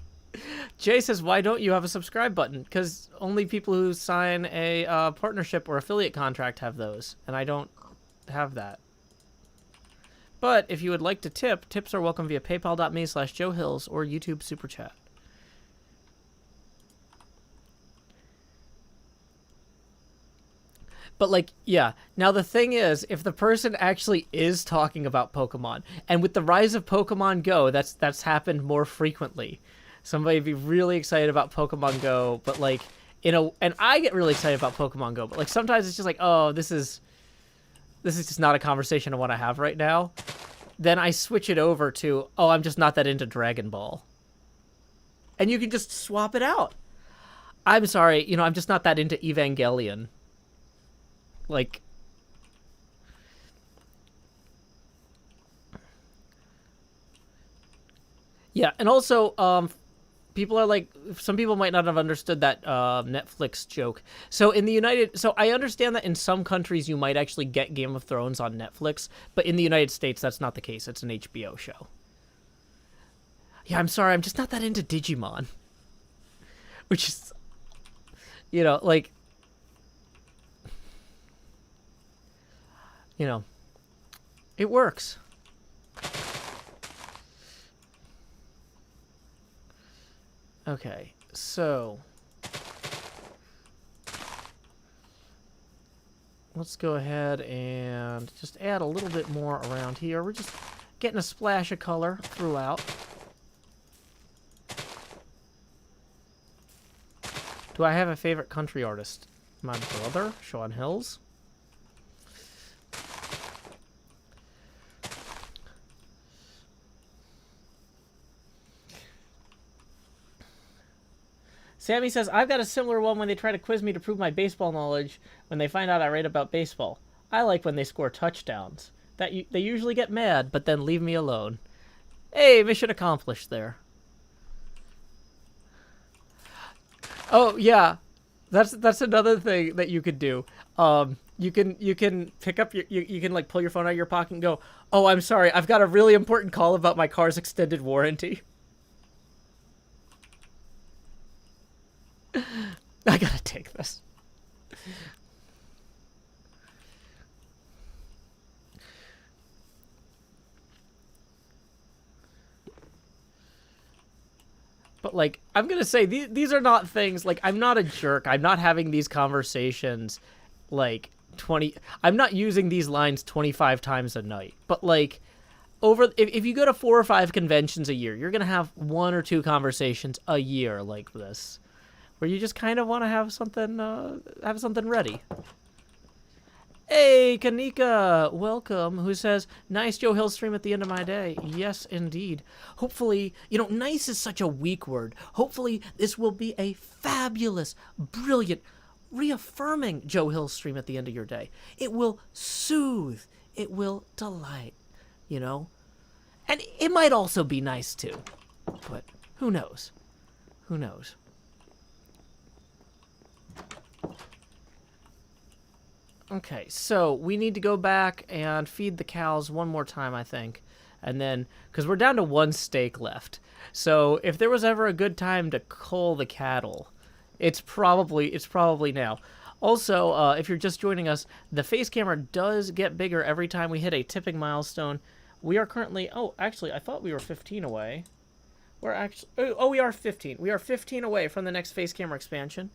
Jay says, why don't you have a subscribe button? Because only people who sign a partnership or affiliate contract have those. And I don't have that. But if you would like to tip, tips are welcome via paypal.me/JoeHills or YouTube Super Chat. But, like, yeah. Now, the thing is, if the person actually is talking about Pokemon, and with the rise of Pokemon Go, that's happened more frequently. Somebody would be really excited about Pokemon Go, but, like, and I get really excited about Pokemon Go, but, like, sometimes it's just like, oh, this is just not a conversation I want to have right now. Then I switch it over to, oh, I'm just not that into Dragon Ball. And you can just swap it out. I'm sorry, I'm just not that into Evangelion. Like, yeah, and also, people are like, some people might not have understood that Netflix joke. So so I understand that in some countries you might actually get Game of Thrones on Netflix, but in the United States that's not the case. It's an HBO show. Yeah, I'm sorry, I'm just not that into Digimon. Which is, like, it works. Okay, so let's go ahead and just add a little bit more around here. We're just getting a splash of color throughout. Do I have a favorite country artist? My brother, Sean Hills. Sammy says, I've got a similar one when they try to quiz me to prove my baseball knowledge when they find out I write about baseball. I like when they score touchdowns. They usually get mad, but then leave me alone. Hey, mission accomplished there. Oh, yeah. That's another thing that you could do. You can pick up you can like pull your phone out of your pocket and go, oh, I'm sorry, I've got a really important call about my car's extended warranty. I gotta take this. But, like, I'm gonna say, these are not things, like, I'm not a jerk. I'm not having these conversations, like, I'm not using these lines 25 times a night. But, like, if you go to 4 or 5 conventions a year, you're gonna have 1 or 2 conversations a year like this, where you just kind of want to have something ready. Hey, Kanika, welcome, who says, nice Joe Hill stream at the end of my day. Yes, indeed. Hopefully, nice is such a weak word. Hopefully, this will be a fabulous, brilliant, reaffirming Joe Hill stream at the end of your day. It will soothe. It will delight, And it might also be nice, too. But who knows? Who knows? Okay, so we need to go back and feed the cows one more time, I think. And then, because we're down to 1 steak left. So if there was ever a good time to cull the cattle, it's probably now. Also, if you're just joining us, the face camera does get bigger every time we hit a tipping milestone. We are currently, actually, I thought we were 15 away. We're actually, we are 15. We are 15 away from the next face camera expansion.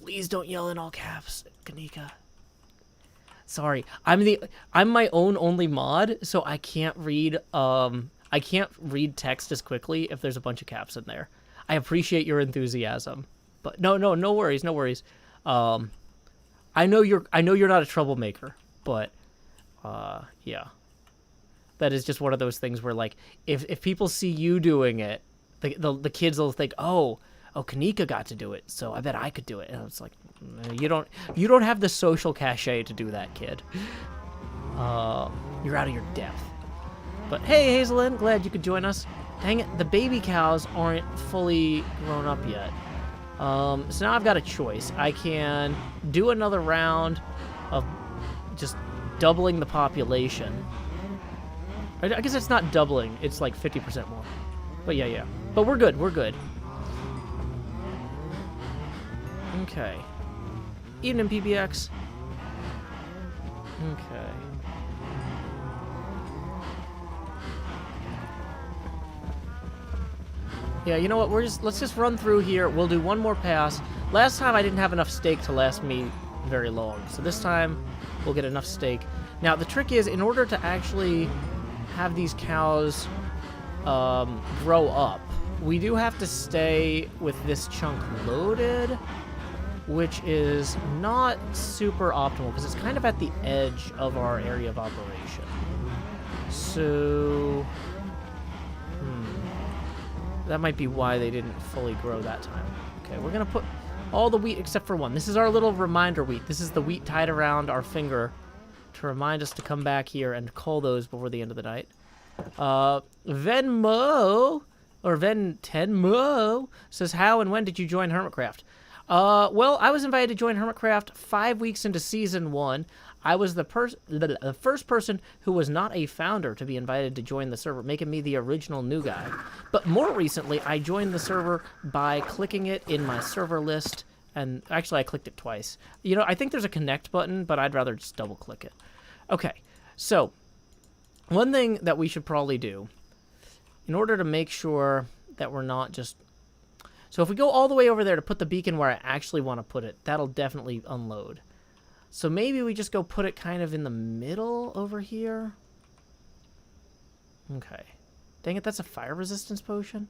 Please don't yell in all caps, Kanika. Sorry, I'm my own only mod, so I can't read text as quickly if there's a bunch of caps in there. I appreciate your enthusiasm, But no worries, no worries. I know you're not a troublemaker, but yeah. That is just one of those things where, like, if people see you doing it, the kids will think, oh, Kanika got to do it, so I bet I could do it. And it's like, you don't have the social cachet to do that, kid. You're out of your depth. But hey, Hazelyn, glad you could join us. Dang it, the baby cows aren't fully grown up yet. So now I've got a choice. I can do another round of just doubling the population. I guess it's not doubling, it's like 50% more. But yeah. But we're good. Okay. Evening, PBX. Okay. Yeah, you know what? Let's just run through here. We'll do one more pass. Last time I didn't have enough steak to last me very long, so this time we'll get enough steak. Now the trick is, in order to actually have these cows grow up, we do have to stay with this chunk loaded, which is not super optimal because it's kind of at the edge of our area of operation. So that might be why they didn't fully grow that time. Okay, we're gonna put all the wheat except for one. This is our little reminder wheat. This is the wheat tied around our finger to remind us to come back here and cull those before the end of the night. Venmo, or Ventenmo, says, how and when did you join HermitCraft? Well, I was invited to join HermitCraft 5 weeks into Season 1. I was the first person who was not a founder to be invited to join the server, making me the original new guy. But more recently, I joined the server by clicking it in my server list, and actually I clicked it twice. You know, I think there's a connect button, but I'd rather just double click it. Okay, so one thing that we should probably do in order to make sure that we're not just... So if we go all the way over there to put the beacon where I actually want to put it, that'll definitely unload. So maybe we just go put it kind of in the middle over here. Okay. Dang it, that's a fire resistance potion?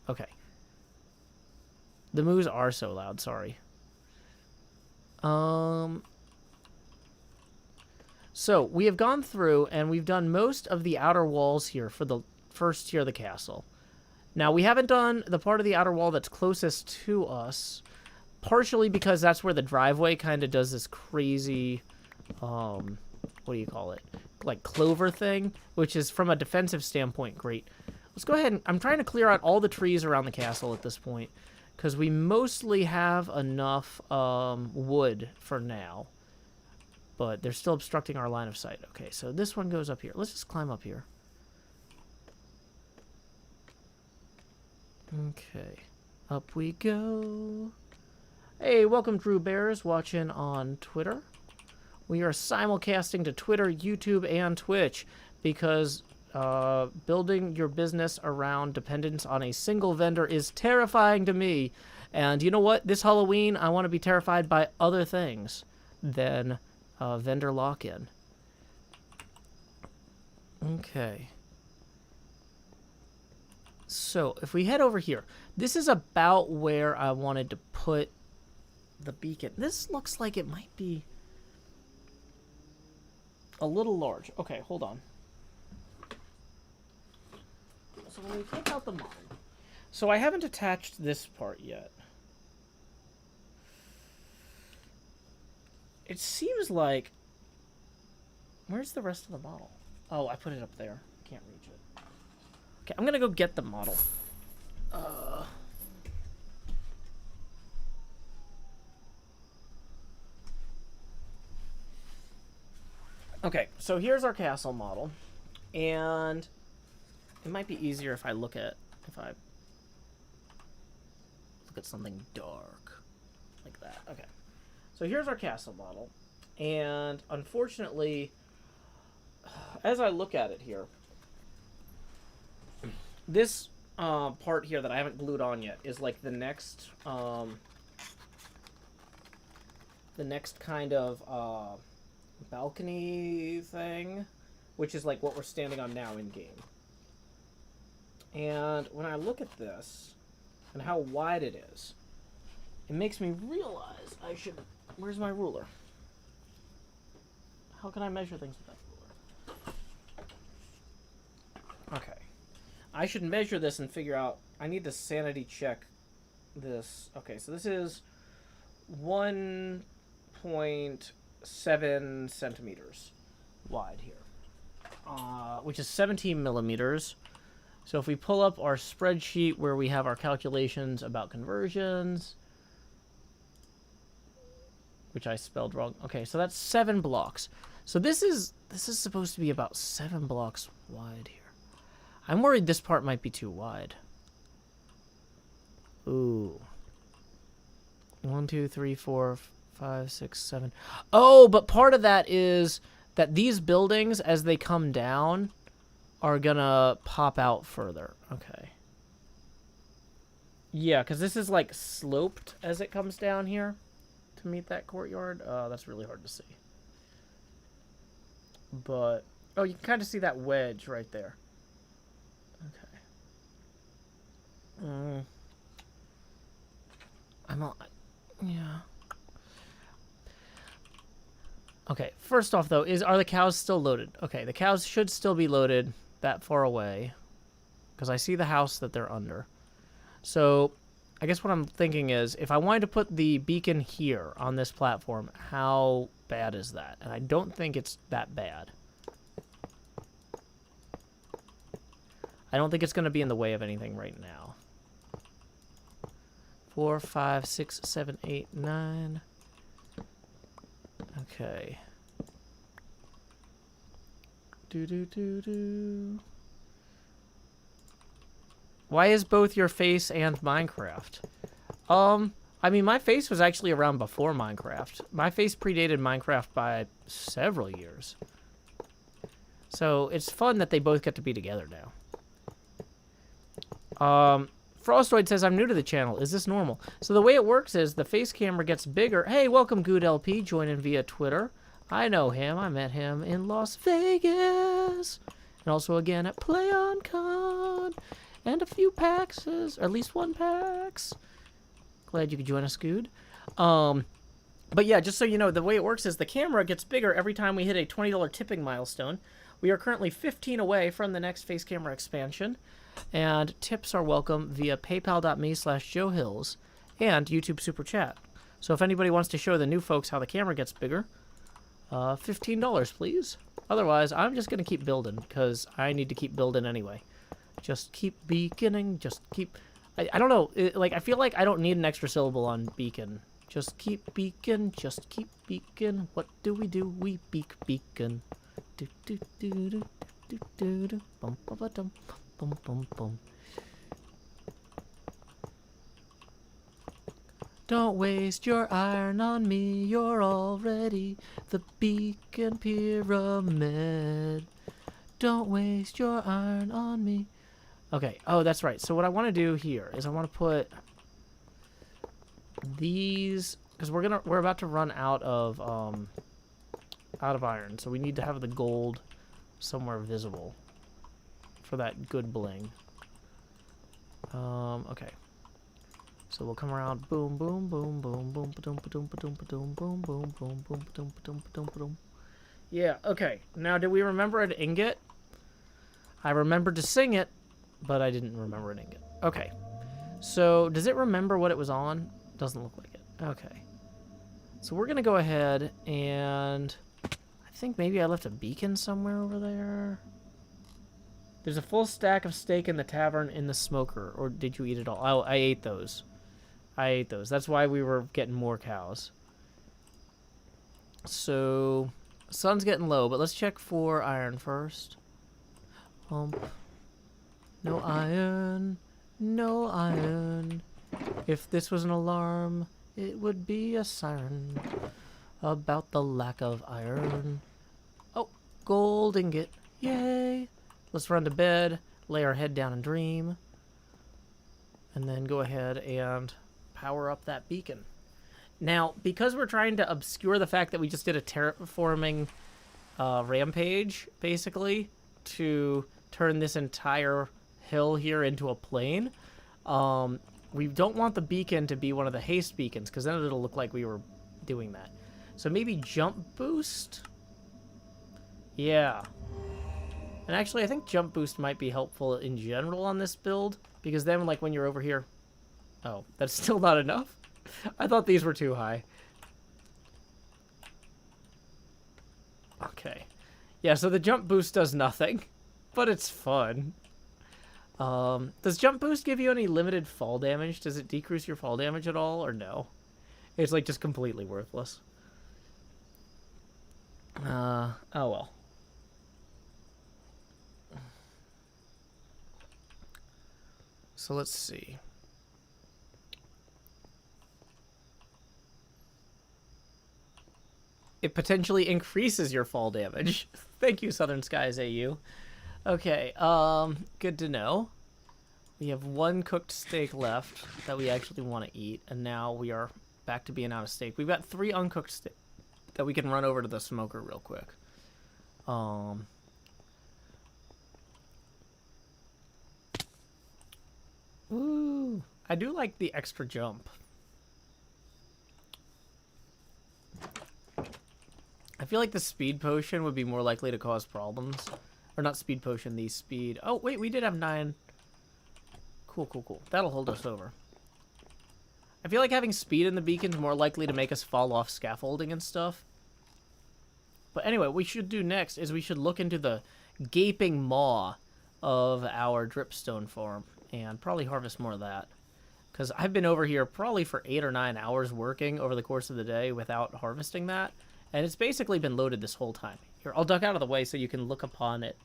Okay. The moos are so loud, sorry. So, we have gone through and we've done most of the outer walls here for the first tier of the castle. Now, we haven't done the part of the outer wall that's closest to us, partially because that's where the driveway kind of does this crazy, what do you call it? Like clover thing, which is from a defensive standpoint great. Let's go ahead and... I'm trying to clear out all the trees around the castle at this point, because we mostly have enough wood for now. But they're still obstructing our line of sight. Okay, so this one goes up here. Let's just climb up here. Okay, up we go. Hey, welcome Drew Bears, watching on Twitter. We are simulcasting to Twitter, YouTube, and Twitch because building your business around dependence on a single vendor is terrifying to me. And you know what? This Halloween, I want to be terrified by other things than vendor lock-in. Okay. So, if we head over here, this is about where I wanted to put the beacon. This looks like it might be a little large. Okay, hold on. So when we take out the model, so I haven't attached this part yet. It seems like... Where's the rest of the model? Oh, I put it up there. Can't reach it. Okay, I'm gonna go get the model. Okay, so here's our castle model, and it might be easier if I look at something dark like that. Okay, so here's our castle model, and unfortunately, as I look at it here, this part here that I haven't glued on yet is like the next kind of balcony thing, which is like what we're standing on now in game. And when I look at this, and how wide it is, it makes me realize I should... Where's my ruler? How can I measure things with that ruler? Okay. I should measure this and figure out... I need to sanity check this. Okay, so this is 1.7 centimeters wide here. Which is 17 millimeters. So if we pull up our spreadsheet where we have our calculations about conversions, which I spelled wrong. Okay, so that's 7 blocks. So this is supposed to be about 7 blocks wide here. I'm worried this part might be too wide. Ooh. 1, 2, 3, 4, 5, 6, 7. Oh, but part of that is that these buildings, as they come down, are gonna pop out further. Okay. Yeah, because this is like sloped as it comes down here to meet that courtyard. That's really hard to see. But, oh, you can kind of see that wedge right there. Okay. Yeah. Okay, first off, though, are the cows still loaded? Okay, the cows should still be loaded that far away, because I see the house that they're under. So, I guess what I'm thinking is, if I wanted to put the beacon here on this platform, how bad is that? And I don't think it's that bad. I don't think it's going to be in the way of anything right now. 4, 5, 6, 7, 8, 9. Okay. Why is both your face and Minecraft? I mean, my face was actually around before Minecraft. My face predated Minecraft by several years. So it's fun that they both get to be together now. Frostoid says, I'm new to the channel. Is this normal? So the way it works is the face camera gets bigger. Hey, welcome, Good LP, joining via Twitter. I know him. I met him in Las Vegas. And also again at PlayOnCon. And a few PAXs, or at least one PAX. Glad you could join us, Good. But yeah, just so you know, the way it works is the camera gets bigger every time we hit a $20 tipping milestone. We are currently 15 away from the next face camera expansion. And tips are welcome via paypal.me/JoeHills and YouTube Super Chat. So if anybody wants to show the new folks how the camera gets bigger, $15, please. Otherwise, I'm just going to keep building, because I need to keep building anyway. Just keep beaconing, just keep... I don't know, I feel like I don't need an extra syllable on beacon. Just keep beacon, just keep beacon. What do? We beacon. Do do do do do do do. Bum bum ba dum. Bum, bum, bum. Don't waste your iron on me, you're already the beacon pyramid. Don't waste your iron on me. Okay, oh, that's right. So what I want to do here is I want to put these, because we're about to run out of iron, so we need to have the gold somewhere visible for that good bling. Okay. So we'll come around. Boom, boom, boom, boom, boom, ba-dum, ba-dum, ba-dum, ba-dum, boom, boom, boom, boom, ba-dum, ba-dum, ba-dum, ba-dum. Yeah, okay. Now, do we remember an ingot? I remembered to sing it, but I didn't remember an ingot. Okay. So, does it remember what it was on? Doesn't look like it. Okay. So we're gonna go ahead and... I think maybe I left a beacon somewhere over there. There's a full stack of steak in the tavern in the smoker. Or did you eat it all? Oh, I ate those. That's why we were getting more cows. So, sun's getting low, but let's check for iron first. No iron. No iron. If this was an alarm, it would be a siren about the lack of iron. Oh, gold ingot. Yay. Let's run to bed, lay our head down and dream, and then go ahead and power up that beacon. Now, because we're trying to obscure the fact that we just did a terraforming rampage, basically, to turn this entire hill here into a plain, We don't want the beacon to be one of the haste beacons, because then it'll look like we were doing that. So maybe jump boost? Yeah. And actually, I think jump boost might be helpful in general on this build, because then, like, when you're over here... Oh, that's still not enough? I thought these were too high. Okay. Yeah, so the jump boost does nothing, but it's fun. Does jump boost give you any limited fall damage? Does it decrease your fall damage at all, or no? It's, like, just completely worthless. Oh well. So let's see. It potentially increases your fall damage. Thank you, Southern Skies AU. Okay, good to know. We have one cooked steak left that we actually want to eat, and now we are back to being out of steak. We've got 3 uncooked steak that we can run over to the smoker real quick. Ooh, I do like the extra jump. I feel like the speed potion would be more likely to cause problems. Or not speed potion, the speed... Oh, wait, we did have 9. Cool, cool, cool. That'll hold us over. I feel like having speed in the beacon's more likely to make us fall off scaffolding and stuff. But anyway, what we should do next is we should look into the gaping maw of our dripstone farm and probably harvest more of that. Because I've been over here probably for 8 or 9 hours working over the course of the day without harvesting that. And it's basically been loaded this whole time. Here, I'll duck out of the way so you can look upon it.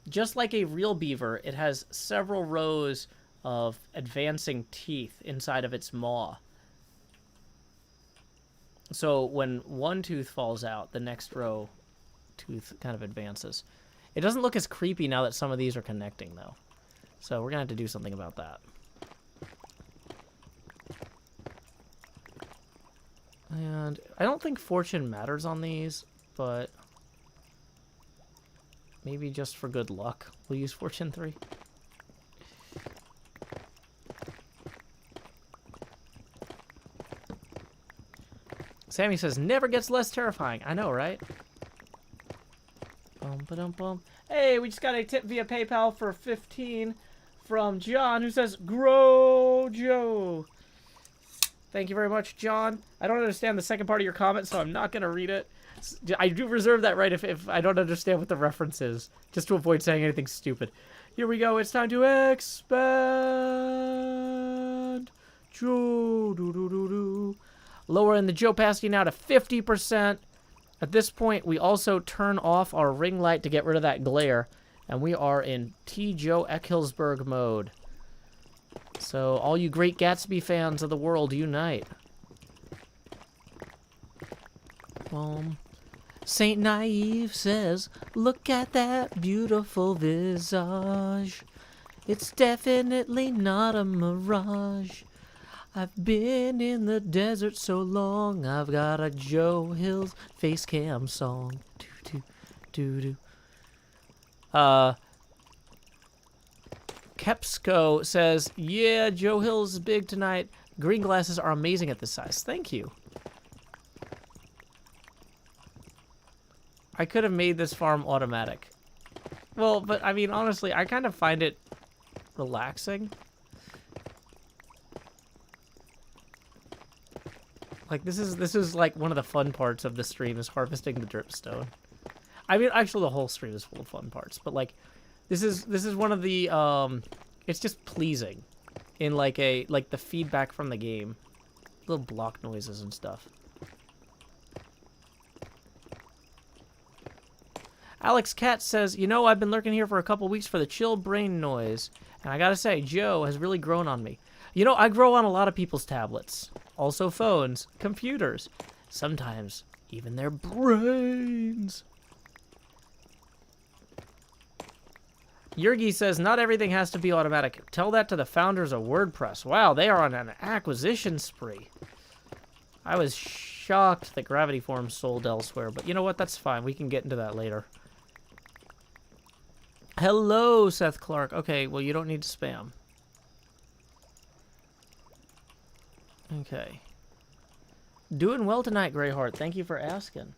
Just like a real beaver, it has several rows of advancing teeth inside of its maw. So when one tooth falls out, the next row tooth kind of advances. It doesn't look as creepy now that some of these are connecting, though. So we're going to have to do something about that. And I don't think fortune matters on these, but maybe just for good luck, we'll use fortune 3. Sammy says, never gets less terrifying. I know, right? Bum, ba-dum, bum. Hey, we just got a tip via PayPal for 15 from John, who says, Grow Joe. Thank you very much, John. I don't understand the second part of your comment, so I'm not going to read it. I do reserve that right if I don't understand what the reference is, just to avoid saying anything stupid. Here we go. It's time to expand. Joe, do. Lowering the Joe opacity now to 50%. At this point, we also turn off our ring light to get rid of that glare, and we are in T. Joe Eckhilsberg mode. So, all you Great Gatsby fans of the world, unite. Saint Naive says, look at that beautiful visage. It's definitely not a mirage. I've been in the desert so long, I've got a Joe Hills face cam song. Do. Kepsco says, yeah, Joe Hills is big tonight. Green glasses are amazing at this size. Thank you. I could have made this farm automatic. Well, but I mean, honestly, I kind of find it relaxing. Like, this is like one of the fun parts of the stream is harvesting the dripstone. I mean, actually, the whole stream is full of fun parts, but like, this is one of the it's just pleasing in like the feedback from the game, little block noises and stuff. Alex Katz says, you know, I've been lurking here for a couple weeks for the chill brain noise, and I gotta say, Joe has really grown on me. You know, I grow on a lot of people's tablets, also phones, computers, sometimes even their brains. Yurgi says, not everything has to be automatic. Tell that to the founders of WordPress. Wow, they are on an acquisition spree. I was shocked that Gravity Forms sold elsewhere, but you know what? That's fine. We can get into that later. Hello, Seth Clark. Okay, well, you don't need to spam. Okay. Doing well tonight, Greyheart. Thank you for asking.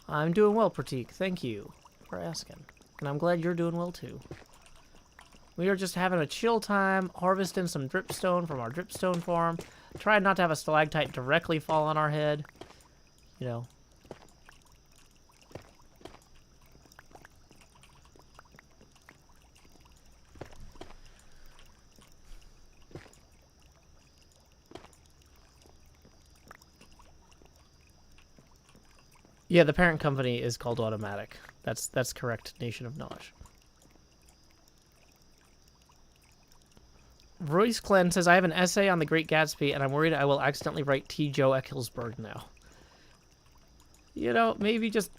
I'm doing well, Pratik. Thank you for asking. And I'm glad you're doing well, too. We are just having a chill time, harvesting some dripstone from our dripstone farm. Trying not to have a stalactite directly fall on our head. You know. Yeah, the parent company is called Automatic. That's correct, Nation of Knowledge. Royce Clan says, I have an essay on the Great Gatsby, and I'm worried I will accidentally write T. Joe Ecclesburg now. You know, maybe just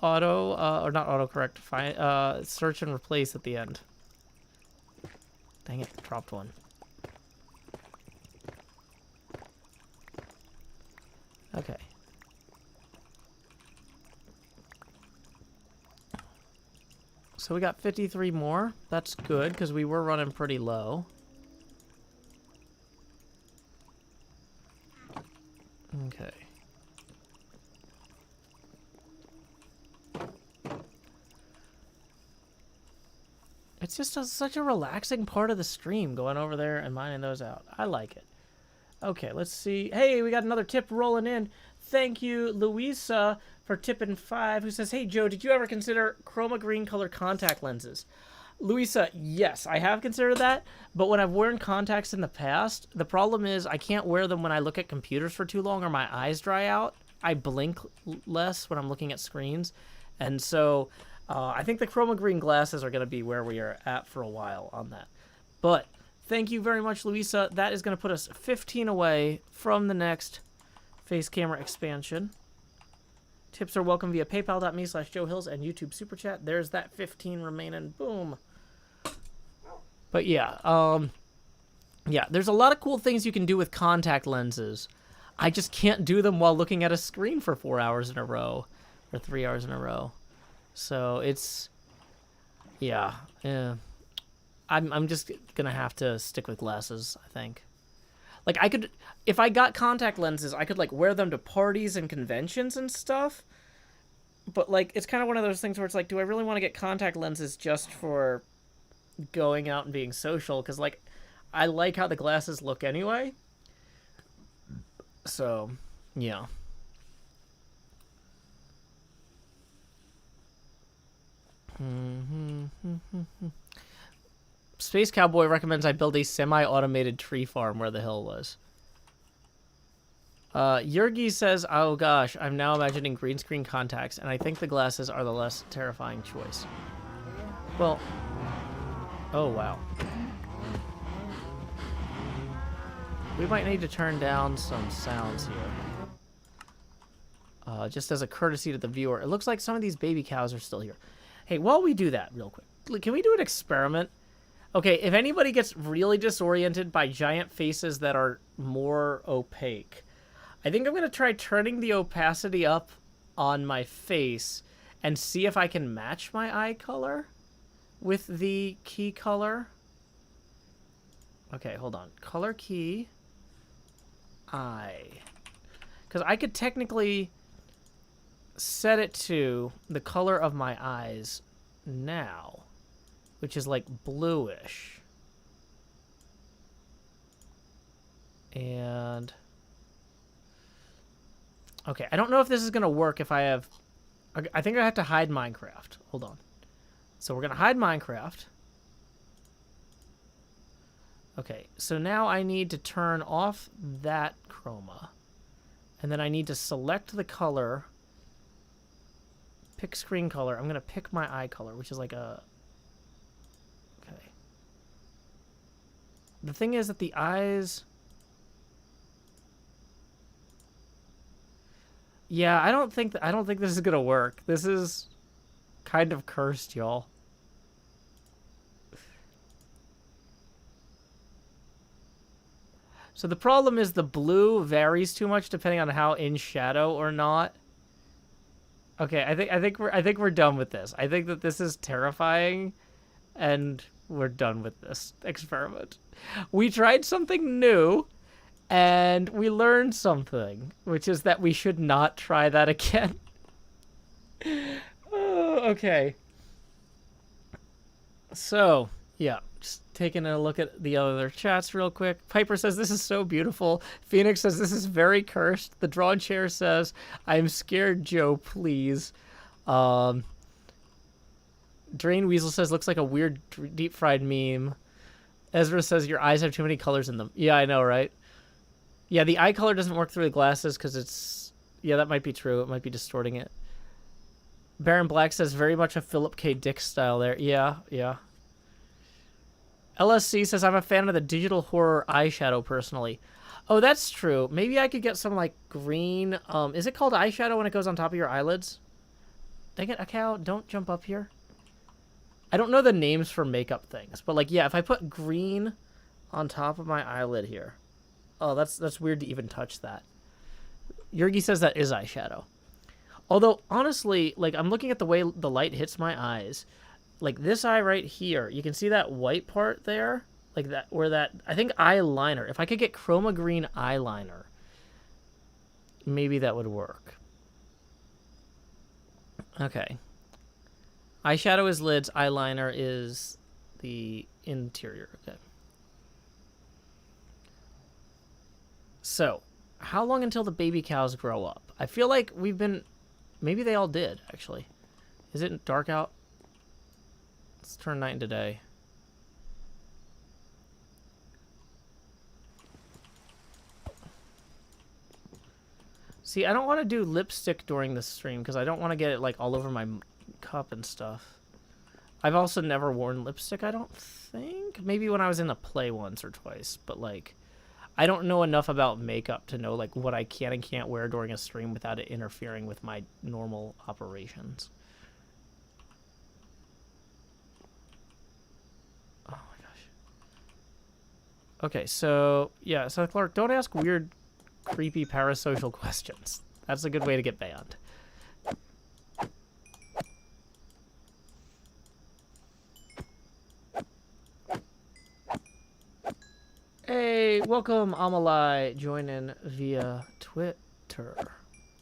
auto, or not autocorrect, search and replace at the end. Dang it, dropped one. Okay. So we got 53 more. That's good, because we were running pretty low. Okay. It's just such a relaxing part of the stream, going over there and mining those out. I like it. Okay, let's see. Hey, we got another tip rolling in. Thank you, Louisa, for tipping 5, who says, hey, Joe, did you ever consider chroma green color contact lenses? Louisa, yes, I have considered that, but when I've worn contacts in the past, the problem is I can't wear them when I look at computers for too long or my eyes dry out. I blink less when I'm looking at screens, and so I think the chroma green glasses are going to be where we are at for a while on that. But thank you very much, Louisa. That is going to put us 15 away from the next face camera expansion. Tips are welcome via paypal.me/JoeHills and YouTube Super Chat. There's that 15 remaining. Boom. But yeah, yeah, there's a lot of cool things you can do with contact lenses. I just can't do them while looking at a screen for 4 hours in a row or 3 hours in a row. So it's, yeah. I'm just gonna have to stick with glasses, I think. Like, I could, if I got contact lenses, I could, like, wear them to parties and conventions and stuff. But, like, it's kind of one of those things where it's like, do I really want to get contact lenses just for going out and being social? Because, like, I like how the glasses look anyway. So, yeah. Space Cowboy recommends I build a semi-automated tree farm where the hill was. Yurgi says, oh gosh, I'm now imagining green screen contacts, and I think the glasses are the less terrifying choice. Well, oh wow. We might need to turn down some sounds here. Just as a courtesy to the viewer. It looks like some of these baby cows are still here. Hey, while we do that real quick, can we do an experiment? Okay, if anybody gets really disoriented by giant faces that are more opaque, I think I'm going to try turning the opacity up on my face and see if I can match my eye color with the key color. Okay, hold on. Color key, eye. Because I could technically set it to the color of my eyes now, which is like bluish. And okay, I don't know if this is gonna work if I have, I think I have to hide Minecraft. Hold on. So we're gonna hide Minecraft. Okay, so now I need to turn off that chroma, and then I need to select the color, pick screen color. I'm gonna pick my eye color, which is like a, okay. The thing is that the eyes, yeah, I don't think this is gonna work. This is kind of cursed, y'all. So the problem is the blue varies too much depending on how in shadow or not. Okay, I think we're done with this. I think that this is terrifying, and we're done with this experiment. We tried something new, and we learned something, which is that we should not try that again. Oh, okay. So, yeah, just taking a look at the other chats real quick. Piper says, this is so beautiful. Phoenix says, this is very cursed. The Drawn Chair says, I'm scared, Joe, please. Drain Weasel says, looks like a weird deep-fried meme. Ezra says, your eyes have too many colors in them. Yeah, I know, right? Yeah, the eye color doesn't work through the glasses because it's... Yeah, that might be true. It might be distorting it. Baron Black says, very much a Philip K. Dick style there. Yeah, yeah. LSC says, I'm a fan of the digital horror eyeshadow, personally. Oh, that's true. Maybe I could get some, like, green... is it called eyeshadow when it goes on top of your eyelids? Dang it, Akao, don't jump up here. I don't know the names for makeup things, but, like, yeah, if I put green on top of my eyelid here... Oh, that's weird to even touch that. Yurgi says that is eyeshadow. Although, honestly, like, I'm looking at the way the light hits my eyes. Like, this eye right here, you can see that white part there? Like, that, where that, I think eyeliner. If I could get chroma green eyeliner, maybe that would work. Okay. Eyeshadow is lids, eyeliner is the interior. Okay. So, how long until the baby cows grow up? I feel like we've been... Maybe they all did, actually. Is it dark out? Let's turn night into day. See, I don't want to do lipstick during this stream because I don't want to get it like all over my cup and stuff. I've also never worn lipstick, I don't think. Maybe when I was in a play once or twice, but like... I don't know enough about makeup to know like what I can and can't wear during a stream without it interfering with my normal operations. Oh my gosh. Okay, so yeah, so Clark, don't ask weird, creepy parasocial questions. That's a good way to get banned. Hey, welcome, Amalai. Join in via Twitter.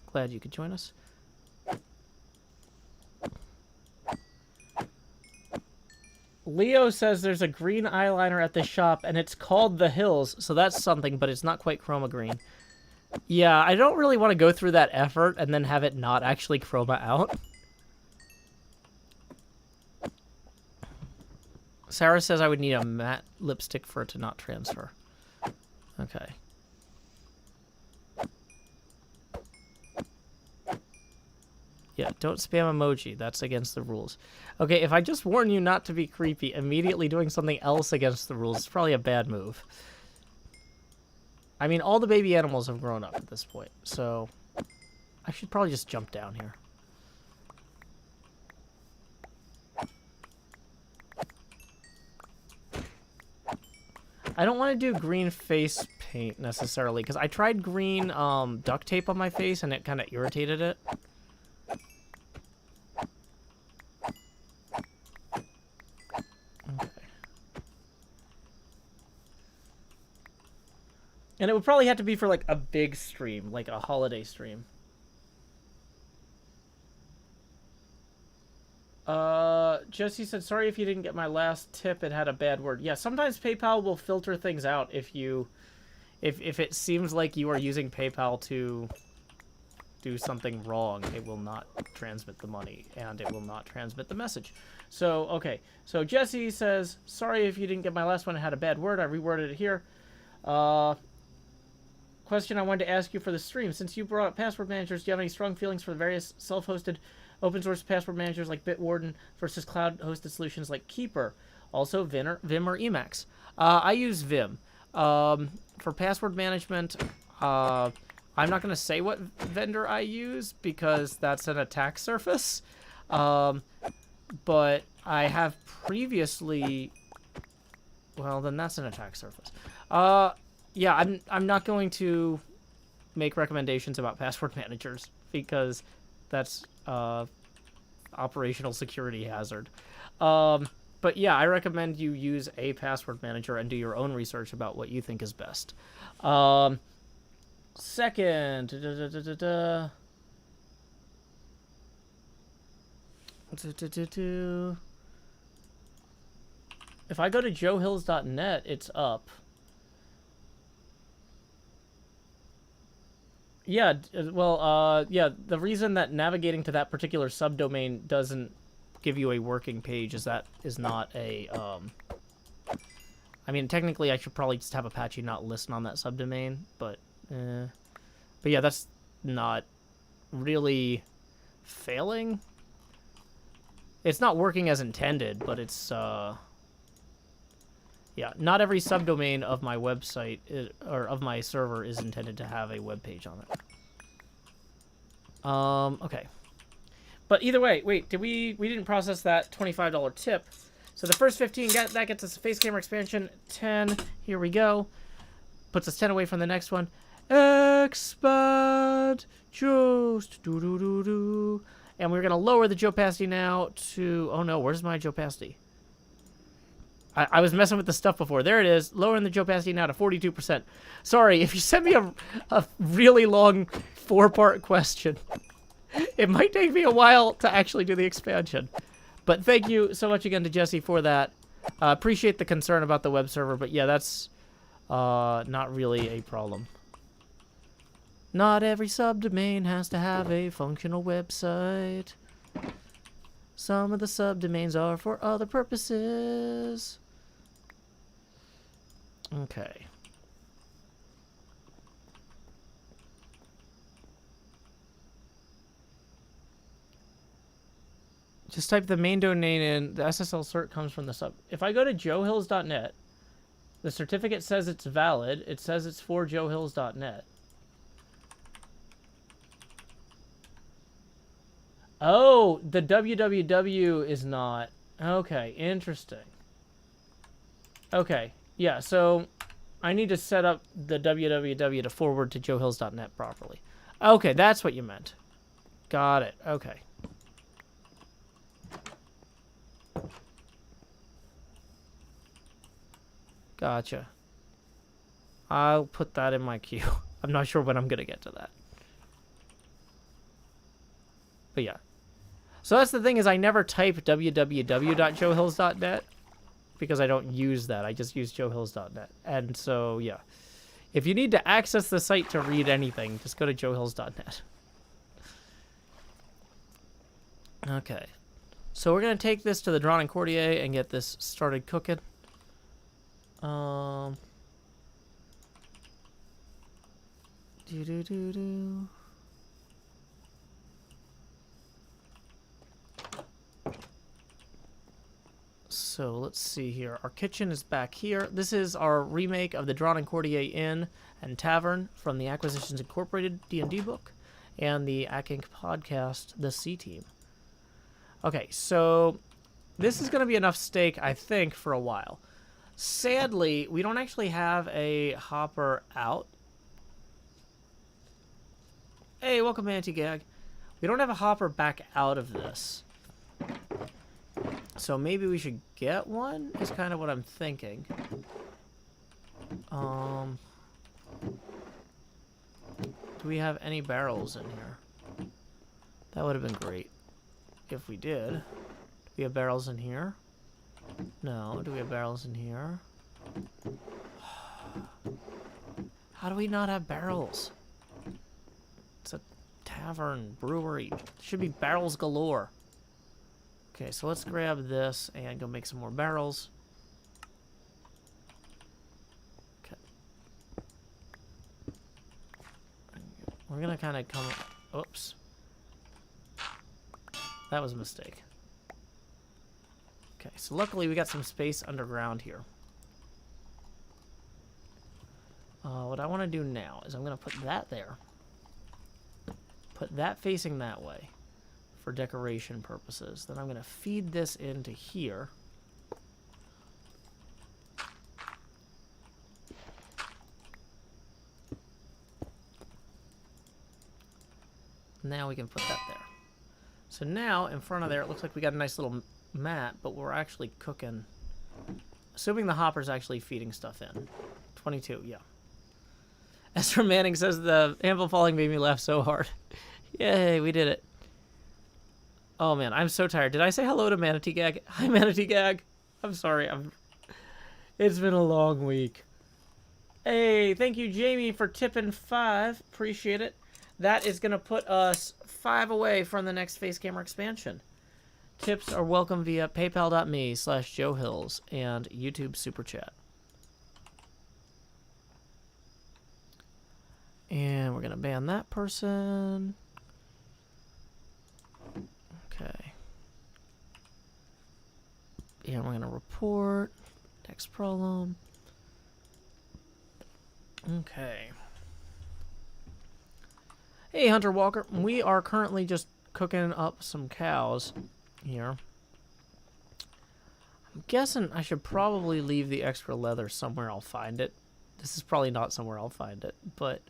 Glad you could join us. Leo says there's a green eyeliner at the shop, and it's called The Hills, so that's something, but it's not quite chroma green. Yeah, I don't really want to go through that effort and then have it not actually chroma out. Sarah says I would need a matte lipstick for it to not transfer. Okay. Yeah, don't spam emoji. That's against the rules. Okay, if I just warn you not to be creepy, immediately doing something else against the rules is probably a bad move. I mean, all the baby animals have grown up at this point, so I should probably just jump down here. I don't want to do green face paint necessarily, because I tried green duct tape on my face and it kind of irritated it. Okay. And it would probably have to be for like a big stream, like a holiday stream. Jesse said, sorry if you didn't get my last tip, it had a bad word. Yeah, sometimes PayPal will filter things out if it seems like you are using PayPal to do something wrong. It will not transmit the money, and it will not transmit the message. So, okay. So Jesse says, sorry if you didn't get my last one, it had a bad word. I reworded it here. Question I wanted to ask you for the stream. Since you brought up password managers, do you have any strong feelings for the various self-hosted open source password managers like Bitwarden versus cloud-hosted solutions like Keeper? Also, Vim or Emacs. I use Vim. For password management, I'm not going to say what vendor I use because that's an attack surface. But I have previously... Well, then that's an attack surface. yeah, I'm not going to make recommendations about password managers because that's operational security hazard. But yeah, I recommend you use a password manager and do your own research about what you think is best. Second, if I go to joehills.net, it's up. Yeah, yeah, the reason that navigating to that particular subdomain doesn't give you a working page is that is not a, I mean, technically I should probably just have Apache not listen on that subdomain, but yeah, that's not really failing. It's not working as intended, but it's, yeah, not every subdomain of my website or of my server is intended to have a web page on it. Okay. But either way, wait, we didn't process that $25 tip. So the first 15, that gets us a face camera expansion. 10, here we go. Puts us 10 away from the next one. Expand just do. And we're going to lower the opacity now to, oh no, where's my opacity? I was messing with the stuff before. There it is. Lowering the opacity now to 42%. Sorry, if you send me a really long 4-part question, it might take me a while to actually do the expansion. But thank you so much again to Jesse for that. Appreciate the concern about the web server, but yeah, that's not really a problem. Not every subdomain has to have a functional website. Some of the subdomains are for other purposes. Okay. Just type the main domain in. The SSL cert comes from the sub. If I go to joehills.net, the certificate says it's valid. It says it's for joehills.net. Oh, the www is not. Okay, interesting. Okay, yeah, so I need to set up the www to forward to joehills.net properly. Okay, that's what you meant. Got it, okay. Gotcha. I'll put that in my queue. I'm not sure when I'm going to get to that. But yeah. So that's the thing is I never type www.joehills.net because I don't use that. I just use joehills.net. And so, yeah. If you need to access the site to read anything, just go to joehills.net. Okay. So we're going to take this to the Drawn and Courtier and get this started cooking. So let's see here. Our kitchen is back here. This is our remake of the Drawn and Courtier Inn and Tavern from the Acquisitions Incorporated D&D book and the Inc. podcast, The C Team. Okay, so this is going to be enough steak, I think, for a while. Sadly, we don't actually have a hopper out. Hey, welcome, Anti-Gag. We don't have a hopper back out of this. So maybe we should get one, is kind of what I'm thinking. Do we have any barrels in here? That would have been great if we did. Do we have barrels in here? No. Do we have barrels in here? How do we not have barrels? It's a tavern, brewery. There should be barrels galore. Okay, so let's grab this and go make some more barrels. Okay. We're gonna kind of come... Oops. That was a mistake. Okay, so luckily we got some space underground here. What I want to do now is I'm going to put that there. Put that facing that way for decoration purposes. Then I'm going to feed this into here. Now we can put that there. So now, in front of there, it looks like we got a nice little mat, but we're actually cooking. Assuming the hopper's actually feeding stuff in. 22, yeah. Ezra Manning says the anvil falling made me laugh so hard. Yay, we did it. Oh, man, I'm so tired. Did I say hello to Manatee Gag? Hi, Manatee Gag. I'm sorry. It's been a long week. Hey, thank you, Jamie, for tipping 5. Appreciate it. That is going to put us 5 away from the next face camera expansion. Tips are welcome via paypal.me/JoeHills and YouTube Super Chat. And we're going to ban that person. Okay. And we're going to report. Next problem. Okay. Hey, Hunter Walker. We are currently just cooking up some cows here. I'm guessing I should probably leave the extra leather somewhere I'll find it. This is probably not somewhere I'll find it, but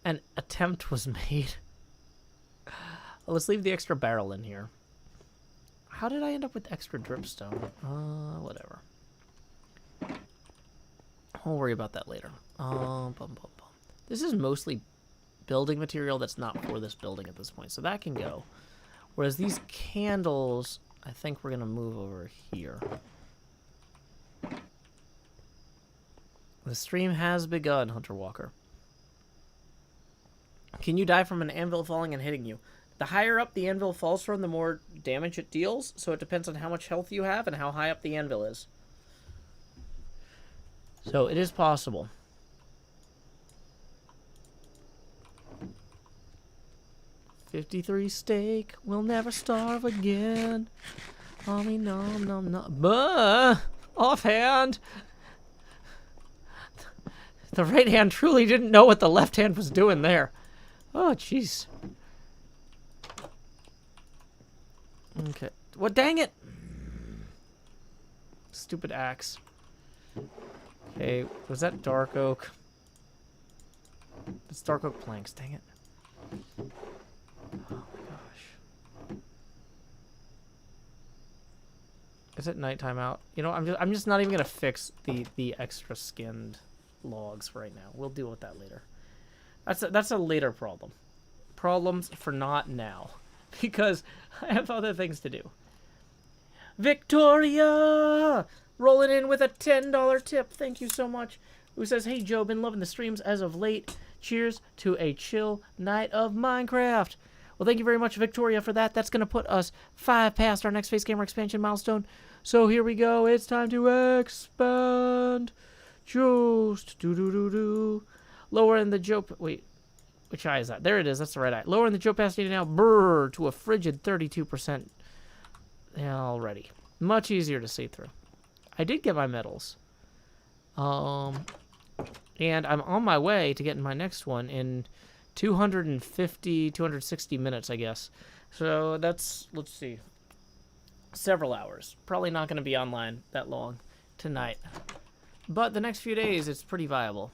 an attempt was made. Let's leave the extra barrel in here. How did I end up with extra dripstone? Whatever. We'll worry about that later. This is mostly building material that's not for this building at this point, so that can go. Whereas these candles, I think we're going to move over here. The stream has begun, Hunter Walker. Can you die from an anvil falling and hitting you? The higher up the anvil falls from, the more damage it deals, so it depends on how much health you have and how high up the anvil is. So it is possible. $53 steak, we'll never starve again. Mommy, nom, nom, nom. Buh! Offhand! The right hand truly didn't know what the left hand was doing there. Oh, jeez. Okay. What? Dang it! Stupid axe. Okay, was that dark oak? It's dark oak planks, dang it. Oh my gosh. Is it nighttime out? You know, I'm just not even gonna fix the extra skinned logs right now. We'll deal with that later. That's a later problem. Problems for not now. Because I have other things to do. Victoria! Rolling in with a $10 tip. Thank you so much. Who says, hey, Joe, been loving the streams as of late. Cheers to a chill night of Minecraft. Well, thank you very much, Victoria, for that. That's going to put us 5 past our next face camera expansion milestone. So here we go. It's time to expand. Just do-do-do-do. Lowering the Joe... Wait. Which eye is that? There it is. That's the right eye. Lowering the Joe opacity now, brrr, to a frigid 32%. Already. Much easier to see through. I did get my medals. And I'm on my way to getting my next one in 260 minutes, I guess. So that's, let's see, several hours. Probably not going to be online that long tonight. But the next few days, it's pretty viable.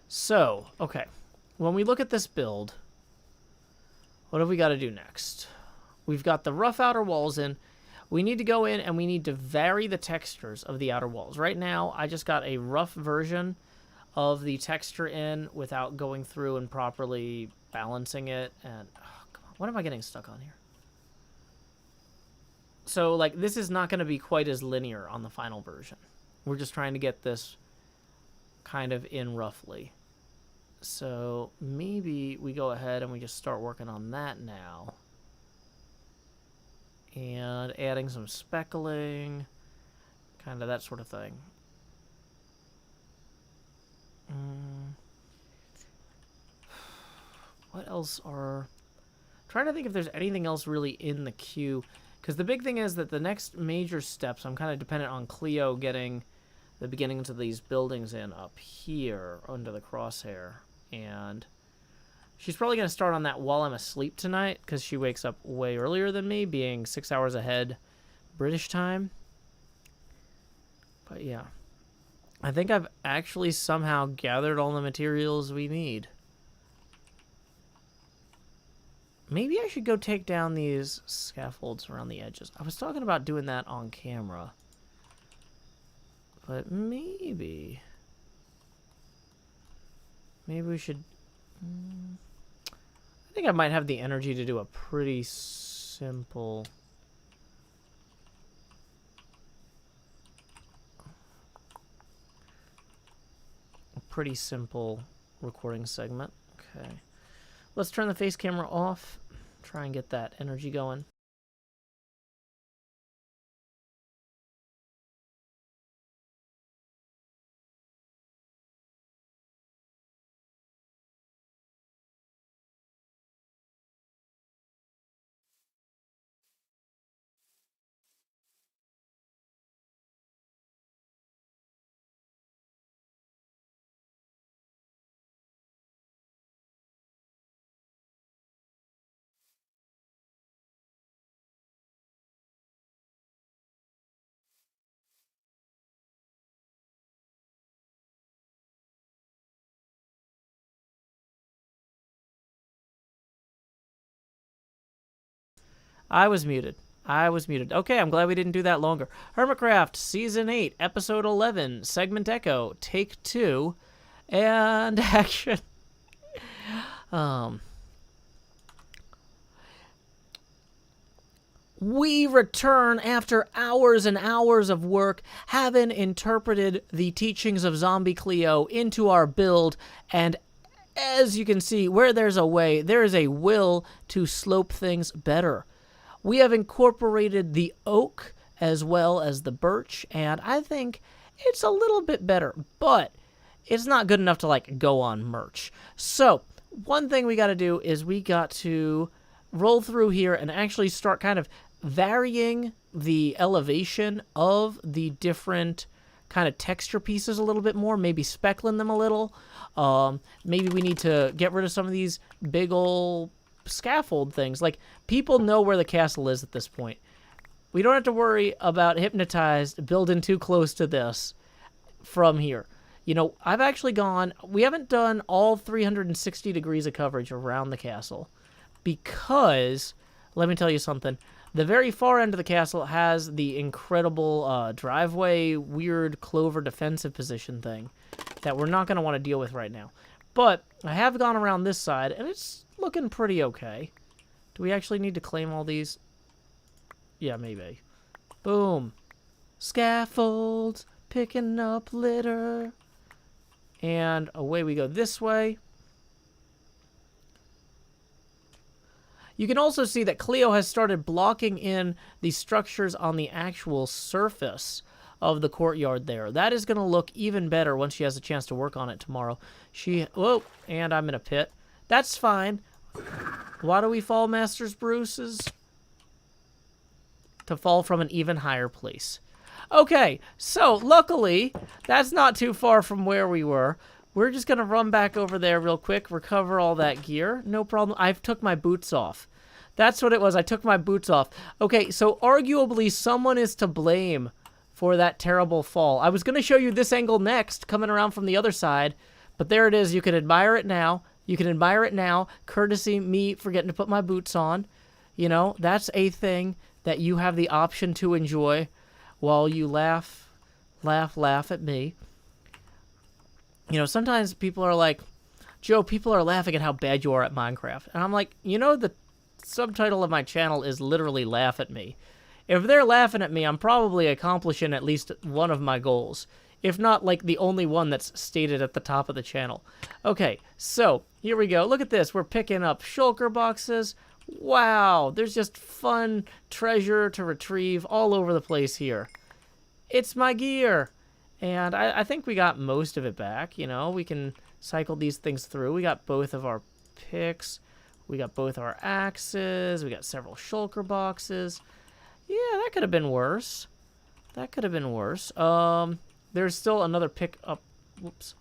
So, okay. When we look at this build, what have we got to do next? We've got the rough outer walls in. We need to go in and we need to vary the textures of the outer walls. Right now, I just got a rough version of the texture in without going through and properly balancing it. And, oh, come on. What am I getting stuck on here? So, like, this is not going to be quite as linear on the final version. We're just trying to get this kind of in roughly. So, maybe we go ahead and we just start working on that now. And adding some speckling, kind of that sort of thing. What else are... I'm trying to think if there's anything else really in the queue. Because the big thing is that the next major steps, I'm kind of dependent on Cleo getting the beginnings of these buildings in up here under the crosshair. And she's probably going to start on that while I'm asleep tonight, because she wakes up way earlier than me, being 6 hours ahead British time. But yeah. I think I've actually somehow gathered all the materials we need. maybe I should go take down these scaffolds around the edges. I was talking about doing that on camera. But maybe we should... I think I might have the energy to do a pretty simple... recording segment. Okay. Let's turn the face camera off. Try and get that energy going. I was muted. Okay, I'm glad we didn't do that longer. HermitCraft, Season 8, Episode 11, Segment Echo, Take 2, and action. We return after hours and hours of work, having interpreted the teachings of Zombie Cleo into our build, and as you can see, where there's a way, there is a will to slope things better. We have incorporated the oak as well as the birch, and I think it's a little bit better, but it's not good enough to, like, go on merch. So, one thing we got to do is we got to roll through here and actually start kind of varying the elevation of the different kind of texture pieces a little bit more, maybe speckling them a little. Maybe we need to get rid of some of these big ol' scaffold things. Like, people know where the castle is at this point. We don't have to worry about Hypnotized building too close to this from here. You know, I've actually gone... We haven't done all 360 degrees of coverage around the castle because, let me tell you something, the very far end of the castle has the incredible driveway, weird clover defensive position thing that we're not going to want to deal with right now. But I have gone around this side, and it's looking pretty okay. Do we actually need to claim all these? Yeah, maybe. Boom. Scaffolds, picking up litter. And away we go this way. You can also see that Cleo has started blocking in the structures on the actual surface of the courtyard there. That is going to look even better once she has a chance to work on it tomorrow. Whoa, and I'm in a pit. That's fine. Why do we fall, Master's Bruces? To fall from an even higher place. Okay, so luckily, that's not too far from where we were. We're just going to run back over there real quick, recover all that gear. No problem. I took my boots off. That's what it was. I took my boots off. Okay, so arguably someone is to blame for that terrible fall. I was going to show you this angle next, coming around from the other side, but there it is. You can admire it now. You can admire it now, courtesy me forgetting to put my boots on. You know, that's a thing that you have the option to enjoy while you laugh at me. You know, sometimes people are like, Joe, people are laughing at how bad you are at Minecraft. And I'm like, you know, the subtitle of my channel is literally laugh at me. If they're laughing at me, I'm probably accomplishing at least one of my goals. If not, like, the only one that's stated at the top of the channel. Okay, so, here we go. Look at this. We're picking up shulker boxes. Wow, there's just fun treasure to retrieve all over the place here. It's my gear. And I think we got most of it back, you know. We can cycle these things through. We got both of our picks. We got both our axes. We got several shulker boxes. Yeah, that could have been worse. That could have been worse. There's still another pick up. Whoops.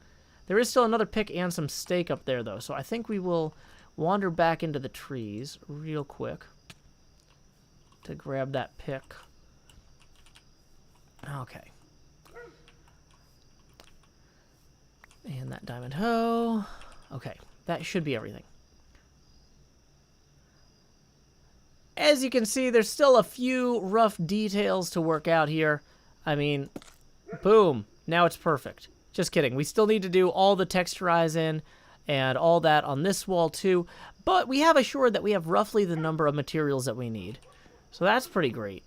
There is still another pick and some steak up there, though. So I think we will wander back into the trees real quick to grab that pick. Okay. And that diamond hoe. Okay, that should be everything. As you can see, there's still a few rough details to work out here. I mean, boom, now it's perfect. Just kidding. We still need to do all the texturize in and all that on this wall too, but we have assured that we have roughly the number of materials that we need. So that's pretty great.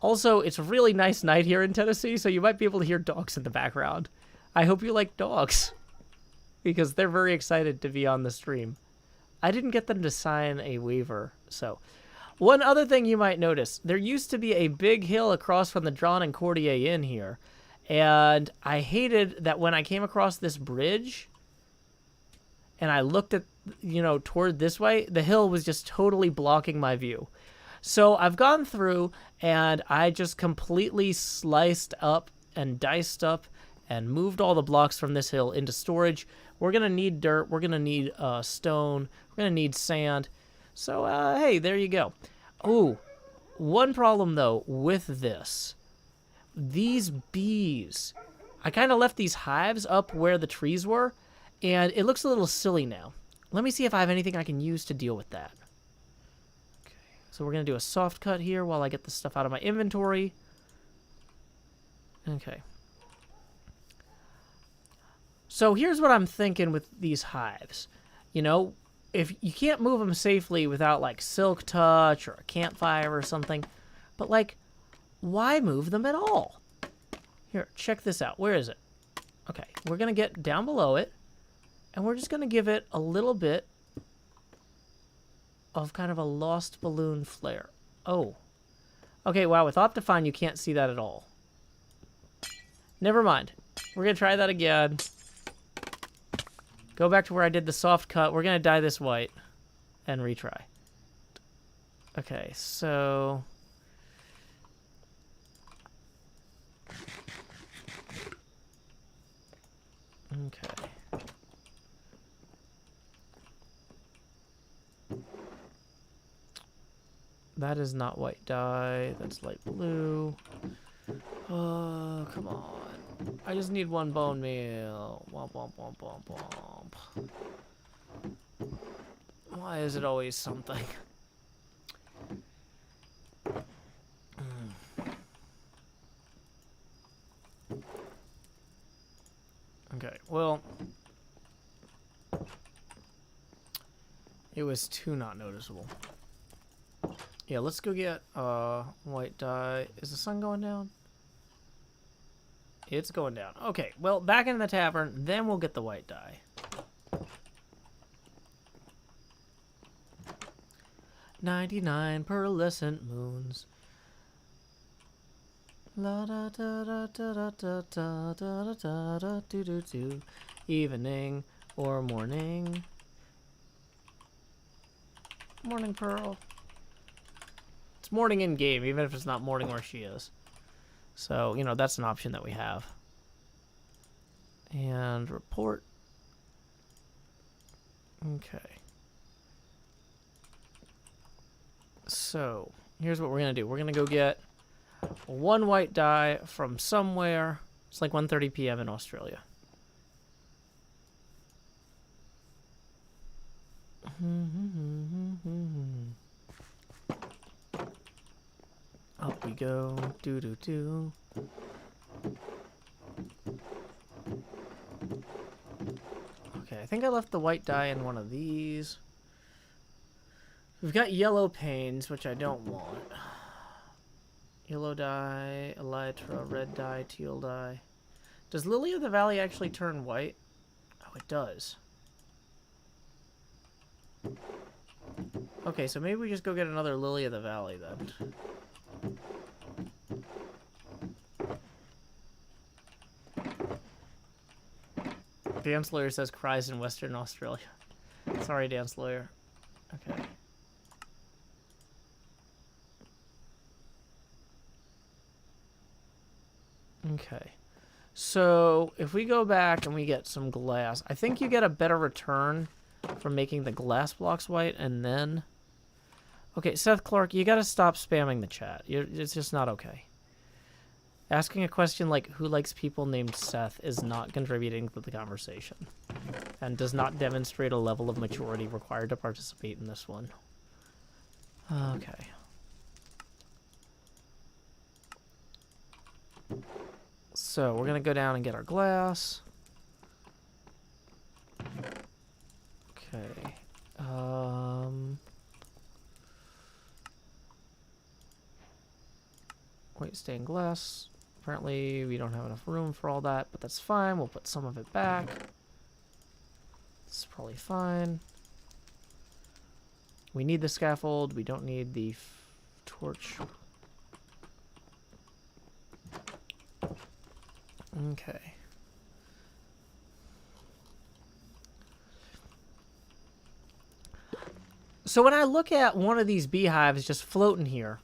Also, it's a really nice night here in Tennessee, so you might be able to hear dogs in the background. I hope you like dogs, because they're very excited to be on the stream. I didn't get them to sign a waiver, so. One other thing you might notice, there used to be a big hill across from the Drawn and Courtier Inn here, and I hated that when I came across this bridge, and I looked at, you know, toward this way, the hill was just totally blocking my view. So I've gone through, and I just completely sliced up and diced up and moved all the blocks from this hill into storage. We're going to need dirt. We're going to need stone. We're going to need sand. So, hey, there you go. Oh, one problem, though, with this. These bees. I kind of left these hives up where the trees were, and it looks a little silly now. Let me see if I have anything I can use to deal with that. Okay, so we're going to do a soft cut here while I get the stuff out of my inventory. Okay. So here's what I'm thinking with these hives. You know, if you can't move them safely without, like, silk touch or a campfire or something, but, like, why move them at all? Here, check this out. Where is it? Okay, we're going to get down below it, and we're just going to give it a little bit of kind of a lost balloon flare. Oh. Okay, wow, with Optifine, you can't see that at all. Never mind. We're going to try that again. Go back to where I did the soft cut. We're going to dye this white and retry. Okay, so... Okay. That is not white dye. That's light blue. Oh, come on. I just need one bone meal. Womp, womp, womp, womp, womp. Why is it always something? Okay, well... It was too not noticeable. Yeah, let's go get white dye. Is the sun going down? It's going down. Okay, well, back in the tavern, then we'll get the white dye. 99 pearlescent moons. La da da da da da da da da da do do do. Evening or morning. Morning, Pearl. It's morning in game, even if it's not morning where she is. So, you know, that's an option that we have. And report. Okay. So, here's what we're going to do. We're going to go get one white dye from somewhere. It's like 1:30 p.m. in Australia. Up we go. Do-do-do. Okay, I think I left the white dye in one of these. We've got yellow panes, which I don't want. Yellow dye, elytra, red dye, teal dye. Does Lily of the Valley actually turn white? Oh, it does. Okay, so maybe we just go get another Lily of the Valley then. Dance Lawyer says cries in Western Australia. Sorry, Dance Lawyer. Okay. Okay. So, if we go back and we get some glass, I think you get a better return from making the glass blocks white, and then... Okay, Seth Clark, you gotta stop spamming the chat. It's just not okay. Asking a question like, who likes people named Seth, is not contributing to the conversation, and does not demonstrate a level of maturity required to participate in this one. Okay. So we're gonna go down and get our glass. Okay. White stained glass. Apparently we don't have enough room for all that, but that's fine. We'll put some of it back. This is probably fine. We need the scaffold. We don't need the torch. Okay. So when I look at one of these beehives just floating here,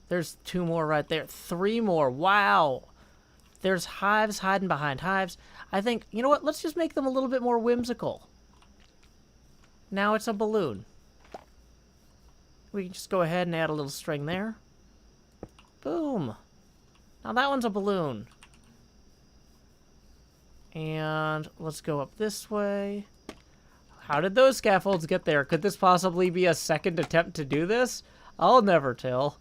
there's 2 more right there. 3 more. Wow. There's hives hiding behind hives. I think, you know what? Let's just make them a little bit more whimsical. Now it's a balloon. We can just go ahead and add a little string there. Boom. Now that one's a balloon. And let's go up this way. How did those scaffolds get there? Could this possibly be a second attempt to do this? I'll never tell.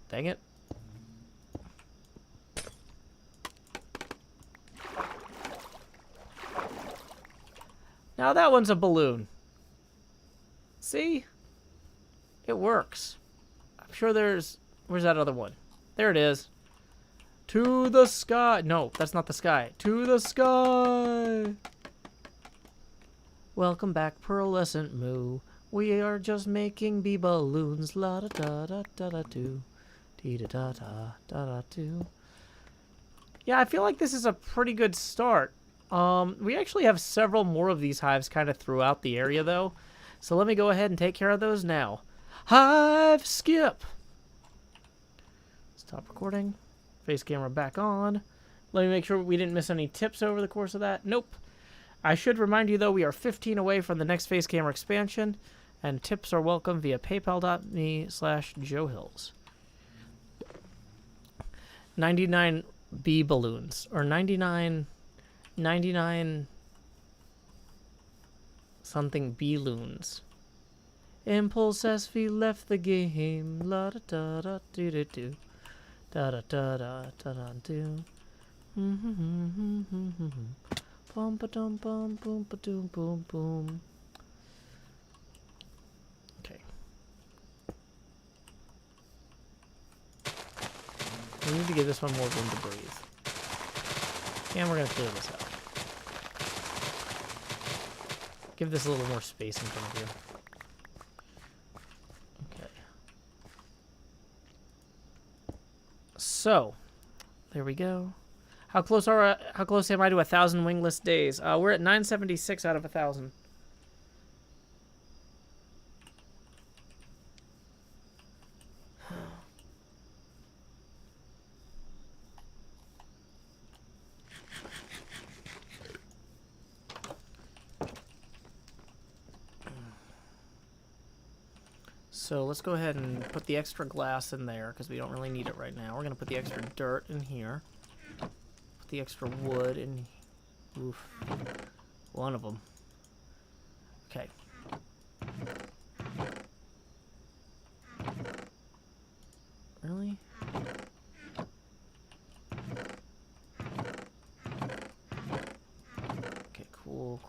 Dang it. Now that one's a balloon. See? It works. I'm sure there's... Where's that other one? There it is. To the sky. No, that's not the sky. To the sky. Welcome back, pearlescent moo. We are just making bee balloons. La da da da da da do. Dee da da da da da do. Yeah, I feel like this is a pretty good start. We actually have several more of these hives kind of throughout the area, though. So let me go ahead and take care of those now. Hive skip. Stop recording. Face camera back on. Let me make sure we didn't miss any tips over the course of that. Nope. I should remind you, though, we are 15 away from the next face camera expansion, and tips are welcome via paypal.me/JoeHills. 99 bee balloons, or 99 something bee-loons. Impulse as we left the game. La da da da do do do. Da da da da da da do. Bum ba dum bum boom ba doom boom boom. Okay. We need to give this one more room to breathe. And we're gonna clear this out. Give this a little more space in front of you. Okay. So, there we go. How close am I to 1,000 wingless days? We're at 976 out of 1,000. So let's go ahead and put the extra glass in there because we don't really need it right now. We're going to put the extra dirt in here. Put the extra wood in. Oof. One of them. Okay. Really? Okay, cool.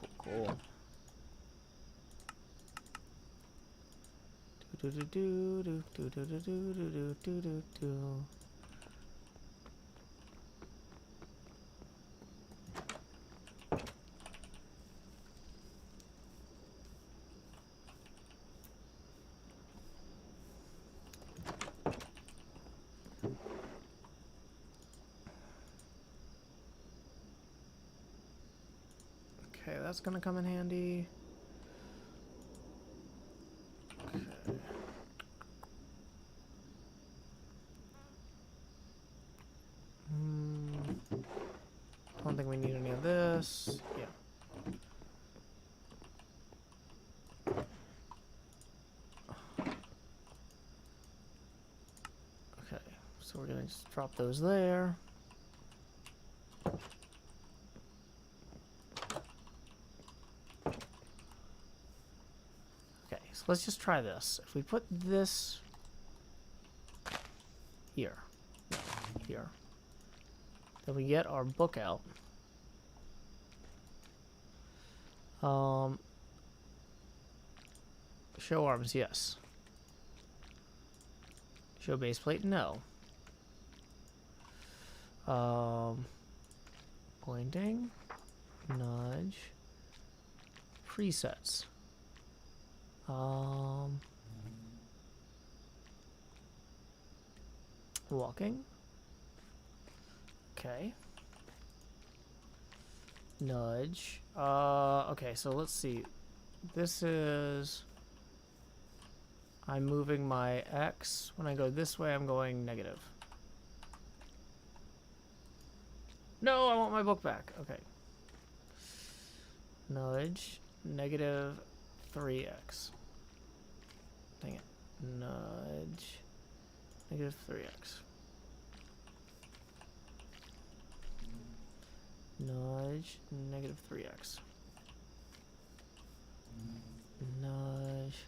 Do do do do do do do do do do do. Okay, that's gonna come in handy. Don't think we need any of this. Yeah. Okay, so we're gonna just drop those there. Okay, so let's just try this. If we put this here, here, then we get our book out. Show arms, yes. Show base plate, no. Pointing, nudge, presets. Walking. Okay. Nudge. Okay, so let's see. This is... I'm moving my X. When I go this way, I'm going negative. No, I want my book back. Okay. Nudge. Negative 3x. Dang it. Nudge. Negative 3x. Nudge. Negative 3x. Nudge.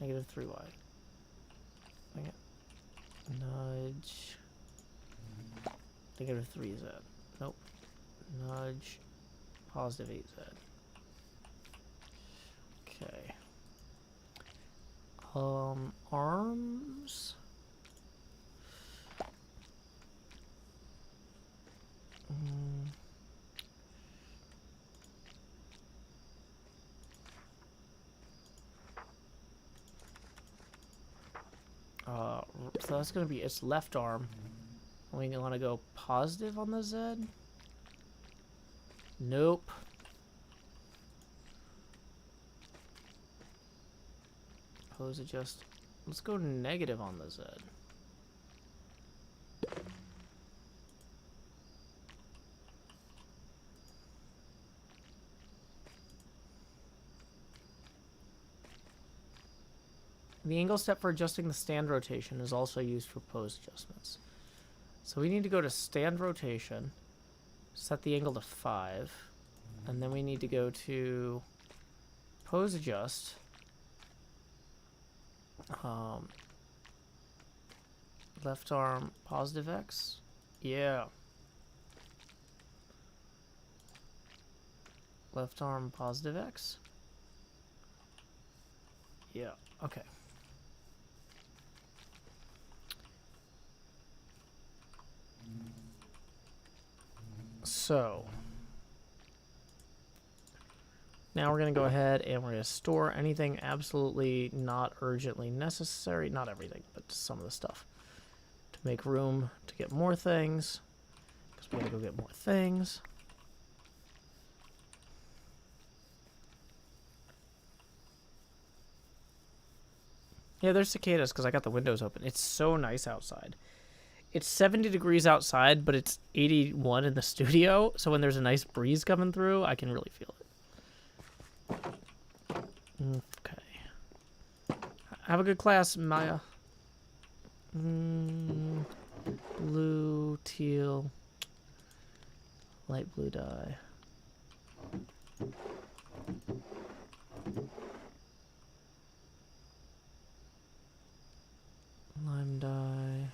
Negative 3y. Dang it. Nudge. Negative 3z. Nope. Nudge. Positive 8z. Okay. Arms. So that's gonna be its left arm. We want to go positive on the Z. Nope. Pose adjust. Let's go negative on the Z. The angle step for adjusting the stand rotation is also used for pose adjustments. So we need to go to stand rotation, set the angle to 5, and then we need to go to pose adjust. Left arm positive X. Yeah. Left arm positive X. Yeah. Okay. So now we're going to go ahead and we're going to store anything absolutely not urgently necessary. Not everything, but some of the stuff. To make room to get more things. Because we got to go get more things. Yeah, there's cicadas because I got the windows open. It's so nice outside. It's 70 degrees outside, but it's 81 in the studio. So when there's a nice breeze coming through, I can really feel it. Okay. Have a good class, Maya. Blue, teal, light blue dye. Lime dye.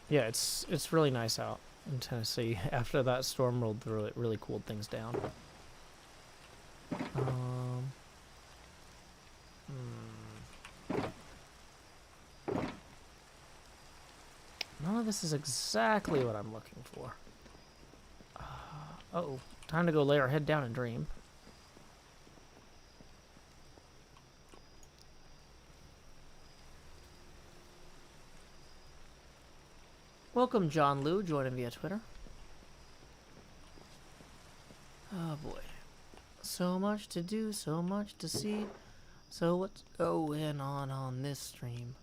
Yeah, it's really nice out in Tennessee. After that storm rolled through, it really cooled things down. None of this is exactly what I'm looking for. Uh-oh, time to go lay our head down and dream. Welcome, John Liu, joining via Twitter. Oh boy. So much to do, so much to see. So what's going on this stream?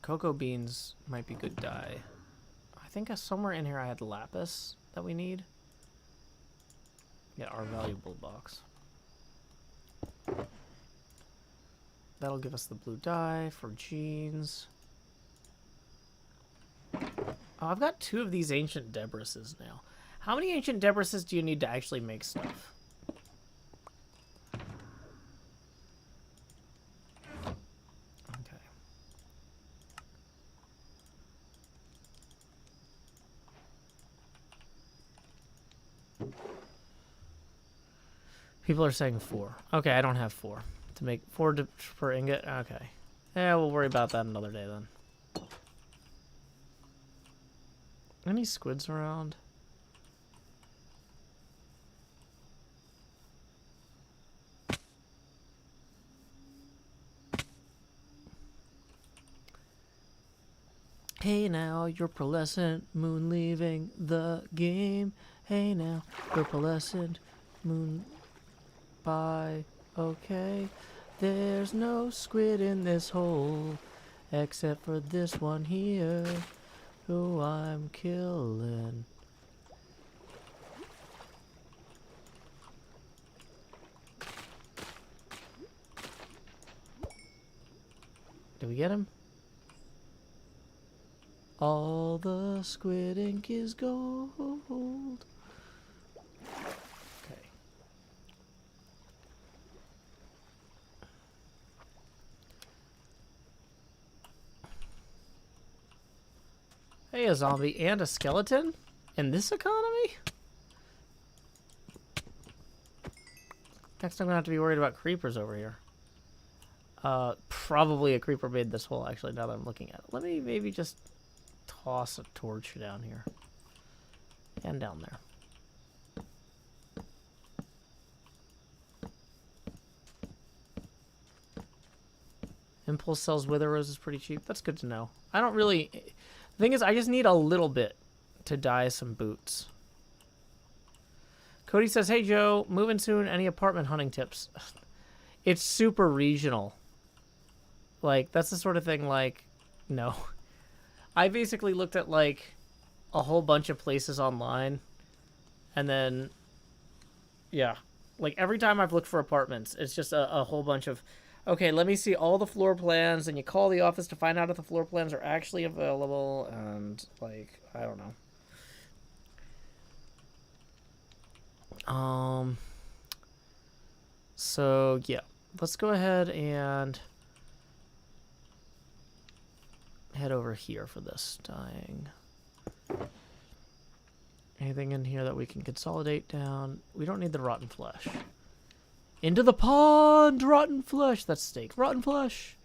Cocoa beans might be good dye. I think somewhere in here I had lapis that we need. Yeah, our valuable box. That'll give us the blue dye for jeans. Oh, I've got 2 of these ancient debrises now. How many ancient debrises do you need to actually make stuff? Okay. People are saying 4. Okay, I don't have 4. To make 4 per ingot? Okay. Yeah, we'll worry about that another day then. Any squids around? Hey now, you're pearlescent moon leaving the game. Hey now, you're pearlescent moon. Bye. Okay. There's no squid in this hole, except for this one here, who I'm killing. Did we get him? All the squid ink is gold. Okay. Hey, a zombie and a skeleton? In this economy? Next I'm gonna have to be worried about creepers over here. Probably a creeper made this hole, actually, now that I'm looking at it. Let me maybe just toss a torch down here. And down there. Impulse sells wither roses pretty cheap. That's good to know. I don't really... The thing is, I just need a little bit to dye some boots. Cody says, hey, Joe, moving soon. Any apartment hunting tips? It's super regional. Like, that's the sort of thing, like, no. I basically looked at, like, a whole bunch of places online. And then, yeah. Like, every time I've looked for apartments, it's just a whole bunch of... Okay, let me see all the floor plans, and you call the office to find out if the floor plans are actually available, and, like, I don't know. So, yeah. Let's go ahead and head over here for this dyeing. Anything in here that we can consolidate down? We don't need the rotten flesh. Into the pond! Rotten flesh! That's steak. Rotten flesh!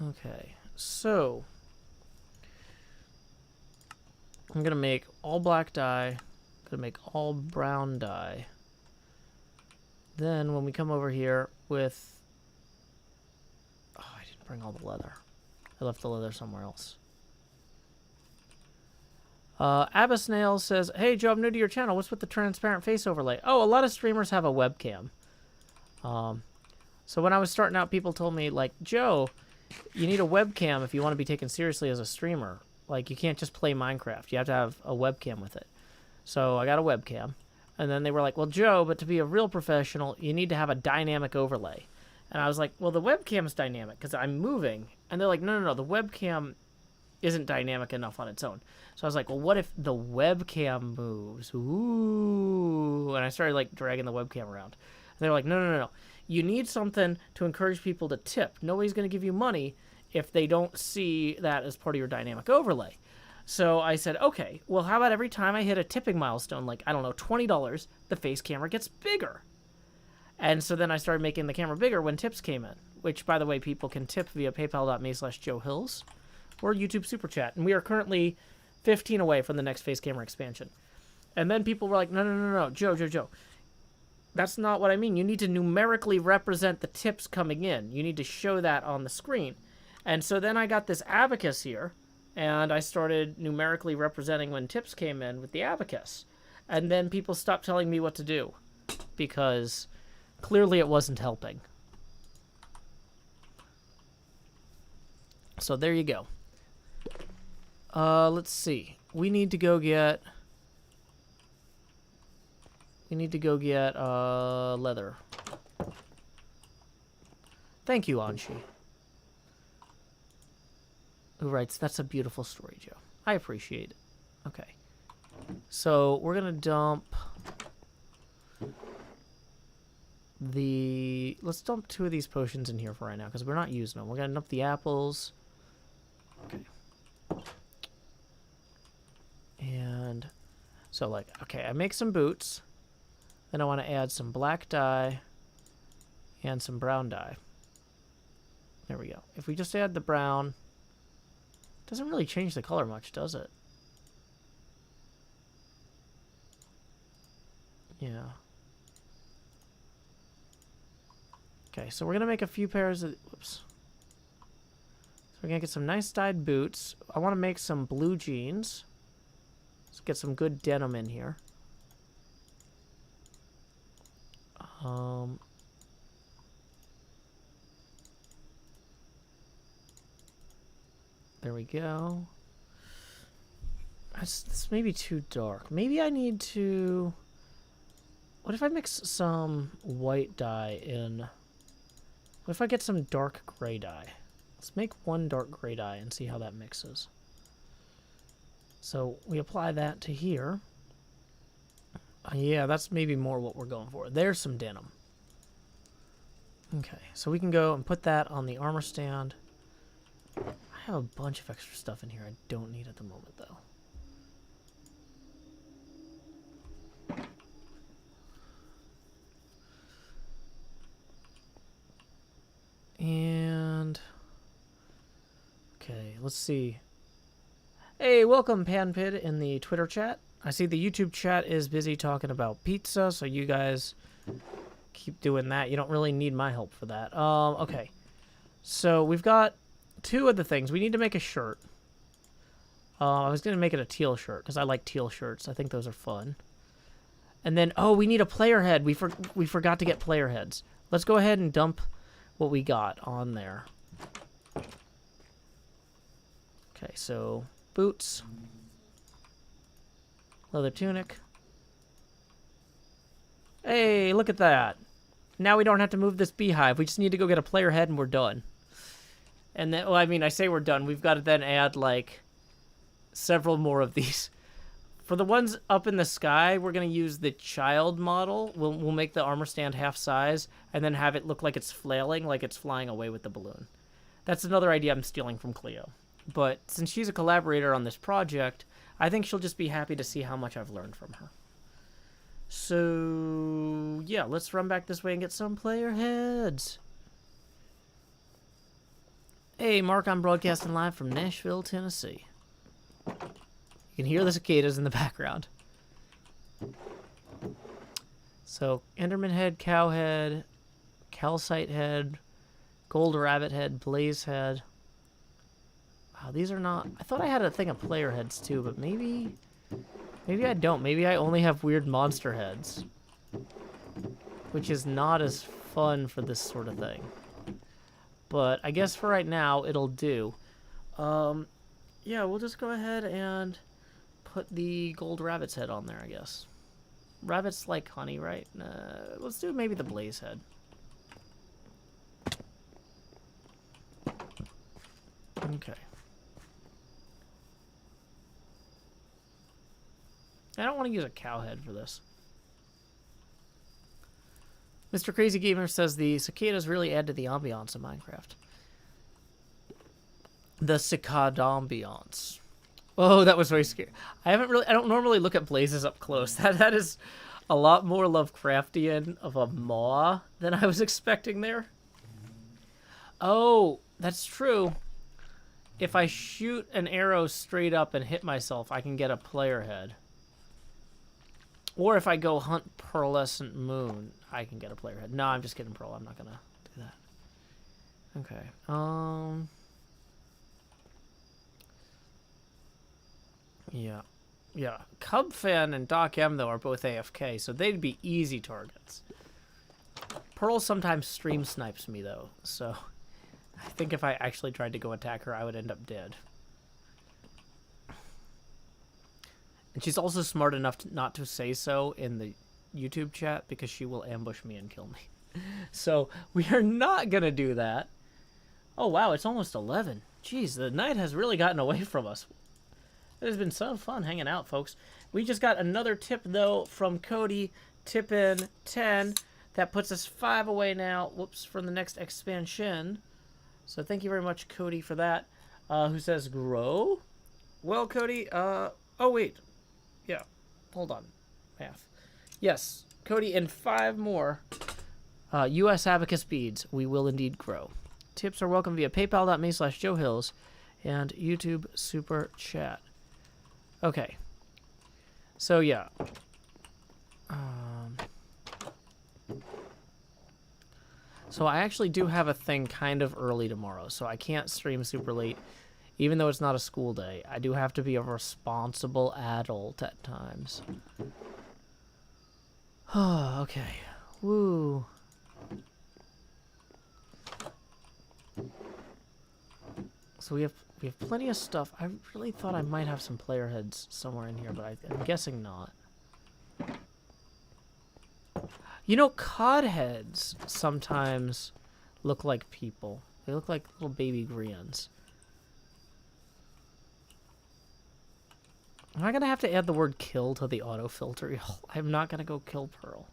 Okay, so... I'm gonna make all black dye. Gonna make all brown dye. Then, when we come over here with... Oh, I didn't bring all the leather. I left the leather somewhere else. Abyssnail says, hey, Joe, I'm new to your channel. What's with the transparent face overlay? Oh, a lot of streamers have a webcam. So when I was starting out, people told me, like, Joe, you need a webcam if you want to be taken seriously as a streamer. Like, you can't just play Minecraft. You have to have a webcam with it. So I got a webcam. And then they were like, well, Joe, but to be a real professional, you need to have a dynamic overlay. And I was like, well, the webcam's dynamic because I'm moving. And they're like, no, the webcam isn't dynamic enough on its own. So I was like, well, what if the webcam moves? Ooh. And I started, like, dragging the webcam around. And they're like, no. You need something to encourage people to tip. Nobody's going to give you money if they don't see that as part of your dynamic overlay. So I said, okay, well, how about every time I hit a tipping milestone, like, I don't know, $20, the face camera gets bigger. And so then I started making the camera bigger when tips came in, which, by the way, people can tip via paypal.me/JoeHills or YouTube Super Chat. And we are currently 15 away from the next face camera expansion. And then people were like, no, Joe. That's not what I mean. You need to numerically represent the tips coming in. You need to show that on the screen. And so then I got this abacus here, and I started numerically representing when tips came in with the abacus. And then people stopped telling me what to do, because clearly it wasn't helping. So there you go. Let's see. We need to go get leather. Thank you, Anshi. Who writes, that's a beautiful story, Joe. I appreciate it. Okay. So, we're going to dump the... Let's dump 2 of these potions in here for right now, because we're not using them. We're going to dump the apples. Okay. And... So, like, okay, I make some boots. Then I want to add some black dye and some brown dye. There we go. If we just add the brown, it doesn't really change the color much, does it? Yeah. Okay, so we're going to make a few pairs of... Whoops. So we're going to get some nice dyed boots. I want to make some blue jeans. Let's get some good denim in here. There we go. This may be too dark. Maybe I need to... What if I mix some white dye in... What if I get some dark gray dye? Let's make 1 dark gray dye and see how that mixes. So we apply that to here. Yeah, that's maybe more what we're going for. There's some denim. Okay, so we can go and put that on the armor stand. I have a bunch of extra stuff in here I don't need at the moment, though. And... Okay, let's see. Hey, welcome, Panpid, in the Twitter chat. I see the YouTube chat is busy talking about pizza, so you guys keep doing that. You don't really need my help for that. Okay. So we've got 2 of the things. We need to make a shirt. I was going to make it a teal shirt, because I like teal shirts. I think those are fun. And then, oh, we need a player head. We forgot to get player heads. Let's go ahead and dump what we got on there. Okay, so boots. Leather tunic. Hey, look at that. Now we don't have to move this beehive. We just need to go get a player head and we're done. And then, well, I mean, I say we're done. We've got to then add, like, several more of these. For the ones up in the sky, we're going to use the child model. We'll make the armor stand half size and then have it look like it's flailing, like it's flying away with the balloon. That's another idea I'm stealing from Cleo. But since she's a collaborator on this project, I think she'll just be happy to see how much I've learned from her. So, yeah, let's run back this way and get some player heads. Hey, Mark, I'm broadcasting live from Nashville, Tennessee. You can hear the cicadas in the background. So, Enderman head, cow head, calcite head, gold rabbit head, blaze head. Wow, these are not... I thought I had a thing of player heads too, but maybe I don't. Maybe I only have weird monster heads. Which is not as fun for this sort of thing. But I guess for right now, it'll do. Yeah, we'll just go ahead and put the gold rabbit's head on there, I guess. Rabbits like honey, right? Let's do maybe the blaze head. Okay. I don't want to use a cow head for this. Mr. Crazy Gamer says the cicadas really add to the ambiance of Minecraft. The cicada ambiance. Oh, that was very scary. I don't normally look at blazes up close. That is a lot more Lovecraftian of a maw than I was expecting there. Oh, that's true. If I shoot an arrow straight up and hit myself, I can get a player head. Or if I go hunt pearlescent moon, I can get a player head. No, I'm just kidding, Pearl. I'm not gonna do that. Okay. Yeah. Cubfan and Doc M, though, are both AFK, so they'd be easy targets. Pearl sometimes stream snipes me, though, so I think if I actually tried to go attack her, I would end up dead. And she's also smart enough not to say so in the YouTube chat, because she will ambush me and kill me. So we are not going to do that. Oh, wow, it's almost 11. Jeez, the night has really gotten away from us. It has been so fun hanging out, folks. We just got another tip, though, from Cody. Tip in 10. That puts us 5 away now. Whoops, from the next expansion. So thank you very much, Cody, for that. Who says grow? Well, Cody, oh, wait. Yeah, hold on. Math. Yes, Cody, in 5 more U.S. Abacus beads, we will indeed grow. Tips are welcome via paypal.me/JoeHills and YouTube Super Chat. Okay. So, yeah. So I actually do have a thing kind of early tomorrow, so I can't stream super late. Even though it's not a school day, I do have to be a responsible adult at times. Okay. Woo. So we have plenty of stuff. I really thought I might have some player heads somewhere in here, but I'm guessing not. You know, cod heads sometimes look like people. They look like little baby grans. Am I going to have to add the word kill to the autofilter? I'm not going to go kill Pearl.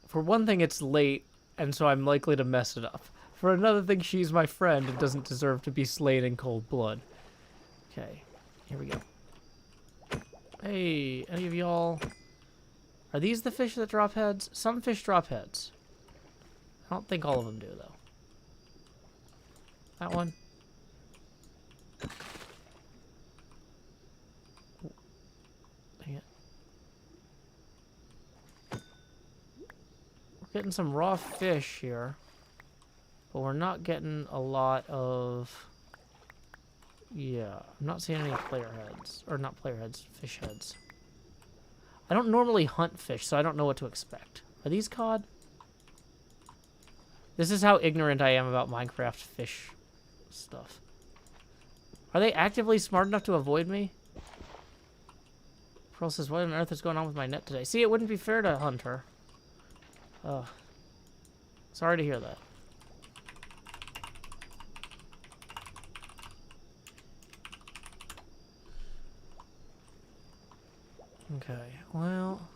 For one thing, it's late, and so I'm likely to mess it up. For another thing, she's my friend and doesn't deserve to be slain in cold blood. Okay, here we go. Hey, any of y'all... Are these the fish that drop heads? Some fish drop heads. I don't think all of them do, though. That one. Dang it. We're getting some raw fish here. But we're not getting a lot of... Yeah, I'm not seeing any player heads. Or not player heads, fish heads. I don't normally hunt fish, so I don't know what to expect. Are these cod? This is how ignorant I am about Minecraft fish stuff. Are they actively smart enough to avoid me? Pearl says, what on earth is going on with my net today? See, it wouldn't be fair to hunt her. Ugh. Sorry to hear that. Okay, well...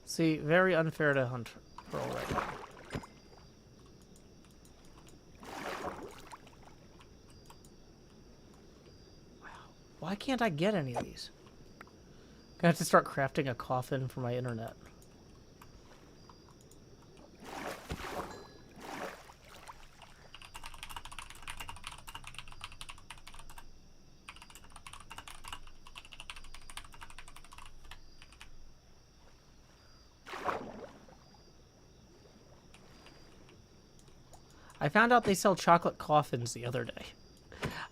See, very unfair to hunt Pearl right now. Wow. Why can't I get any of these? I'm gonna have to start crafting a coffin for my internet. I found out they sell chocolate coffins the other day.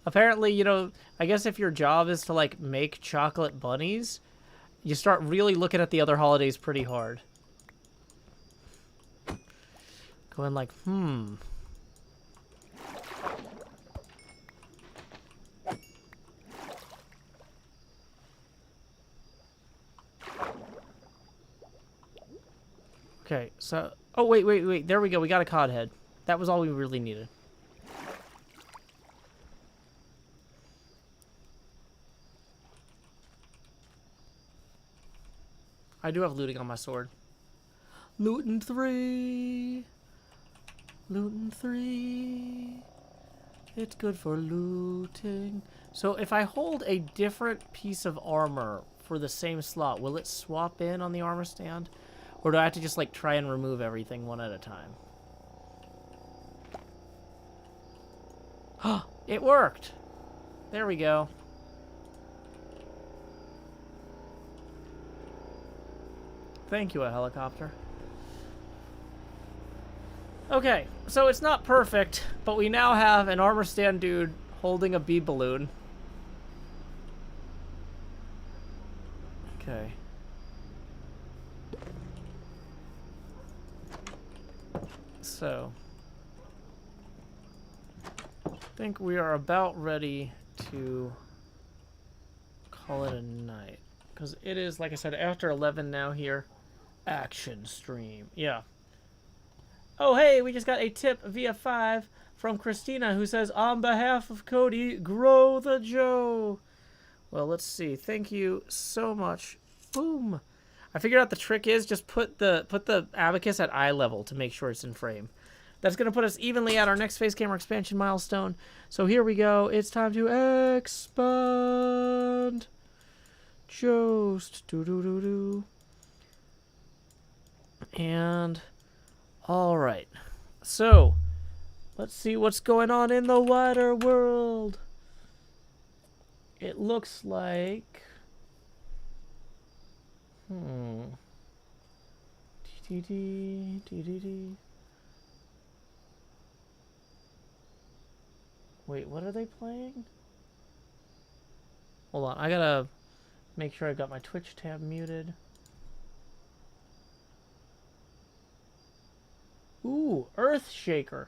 Apparently, you know, I guess if your job is to, like, make chocolate bunnies, you start really looking at the other holidays pretty hard. Going like, Okay, so... Oh, wait. There we go. We got a cod head. That was all we really needed. I do have looting on my sword. Looting 3. Looting 3. It's good for looting. So if I hold a different piece of armor for the same slot, will it swap in on the armor stand? Or do I have to just, like, try and remove everything one at a time? It worked! There we go. Thank you, a helicopter. Okay, so it's not perfect, but we now have an armor stand dude holding a bee balloon. Okay. So... I think we are about ready to call it a night. because it is, like I said, after 11 now here. Action stream. Yeah. Oh, hey, we just got a tip via 5 from Christina, who says, on behalf of Cody, grow the Joe. Well, let's see. Thank you so much. Boom. I figured out the trick is just put the abacus at eye level to make sure it's in frame. That's going to put us evenly at our next face camera expansion milestone. So here we go. It's time to expand. Just do-do-do-do. And all right. So let's see what's going on in the wider world. It looks like Wait, what are they playing? Hold on, I gotta make sure I got my Twitch tab muted. Ooh, Earthshaker.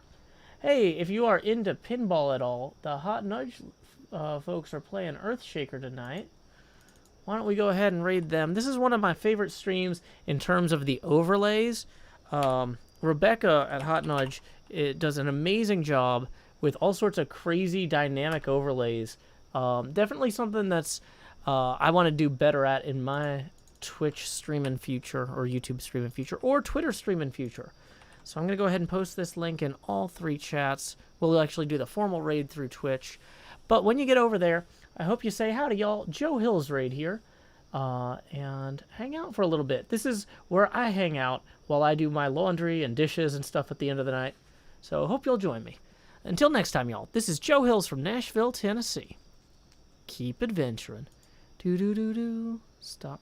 Hey, if you are into pinball at all, the Hot Nudge folks are playing Earthshaker tonight. Why don't we go ahead and raid them? This is one of my favorite streams in terms of the overlays. Rebecca at Hot Nudge does an amazing job with all sorts of crazy dynamic overlays. Definitely something that's I want to do better at in my Twitch stream in future, or YouTube stream in future, or Twitter stream in future. So I'm going to go ahead and post this link in all 3 chats. We'll actually do the formal raid through Twitch. But when you get over there, I hope you say howdy, y'all. Joe Hill's raid here. And hang out for a little bit. This is where I hang out while I do my laundry and dishes and stuff at the end of the night. So hope you'll join me. Until next time, y'all, this is Joe Hills from Nashville, Tennessee. Keep adventuring. Do-do-do-do. Stop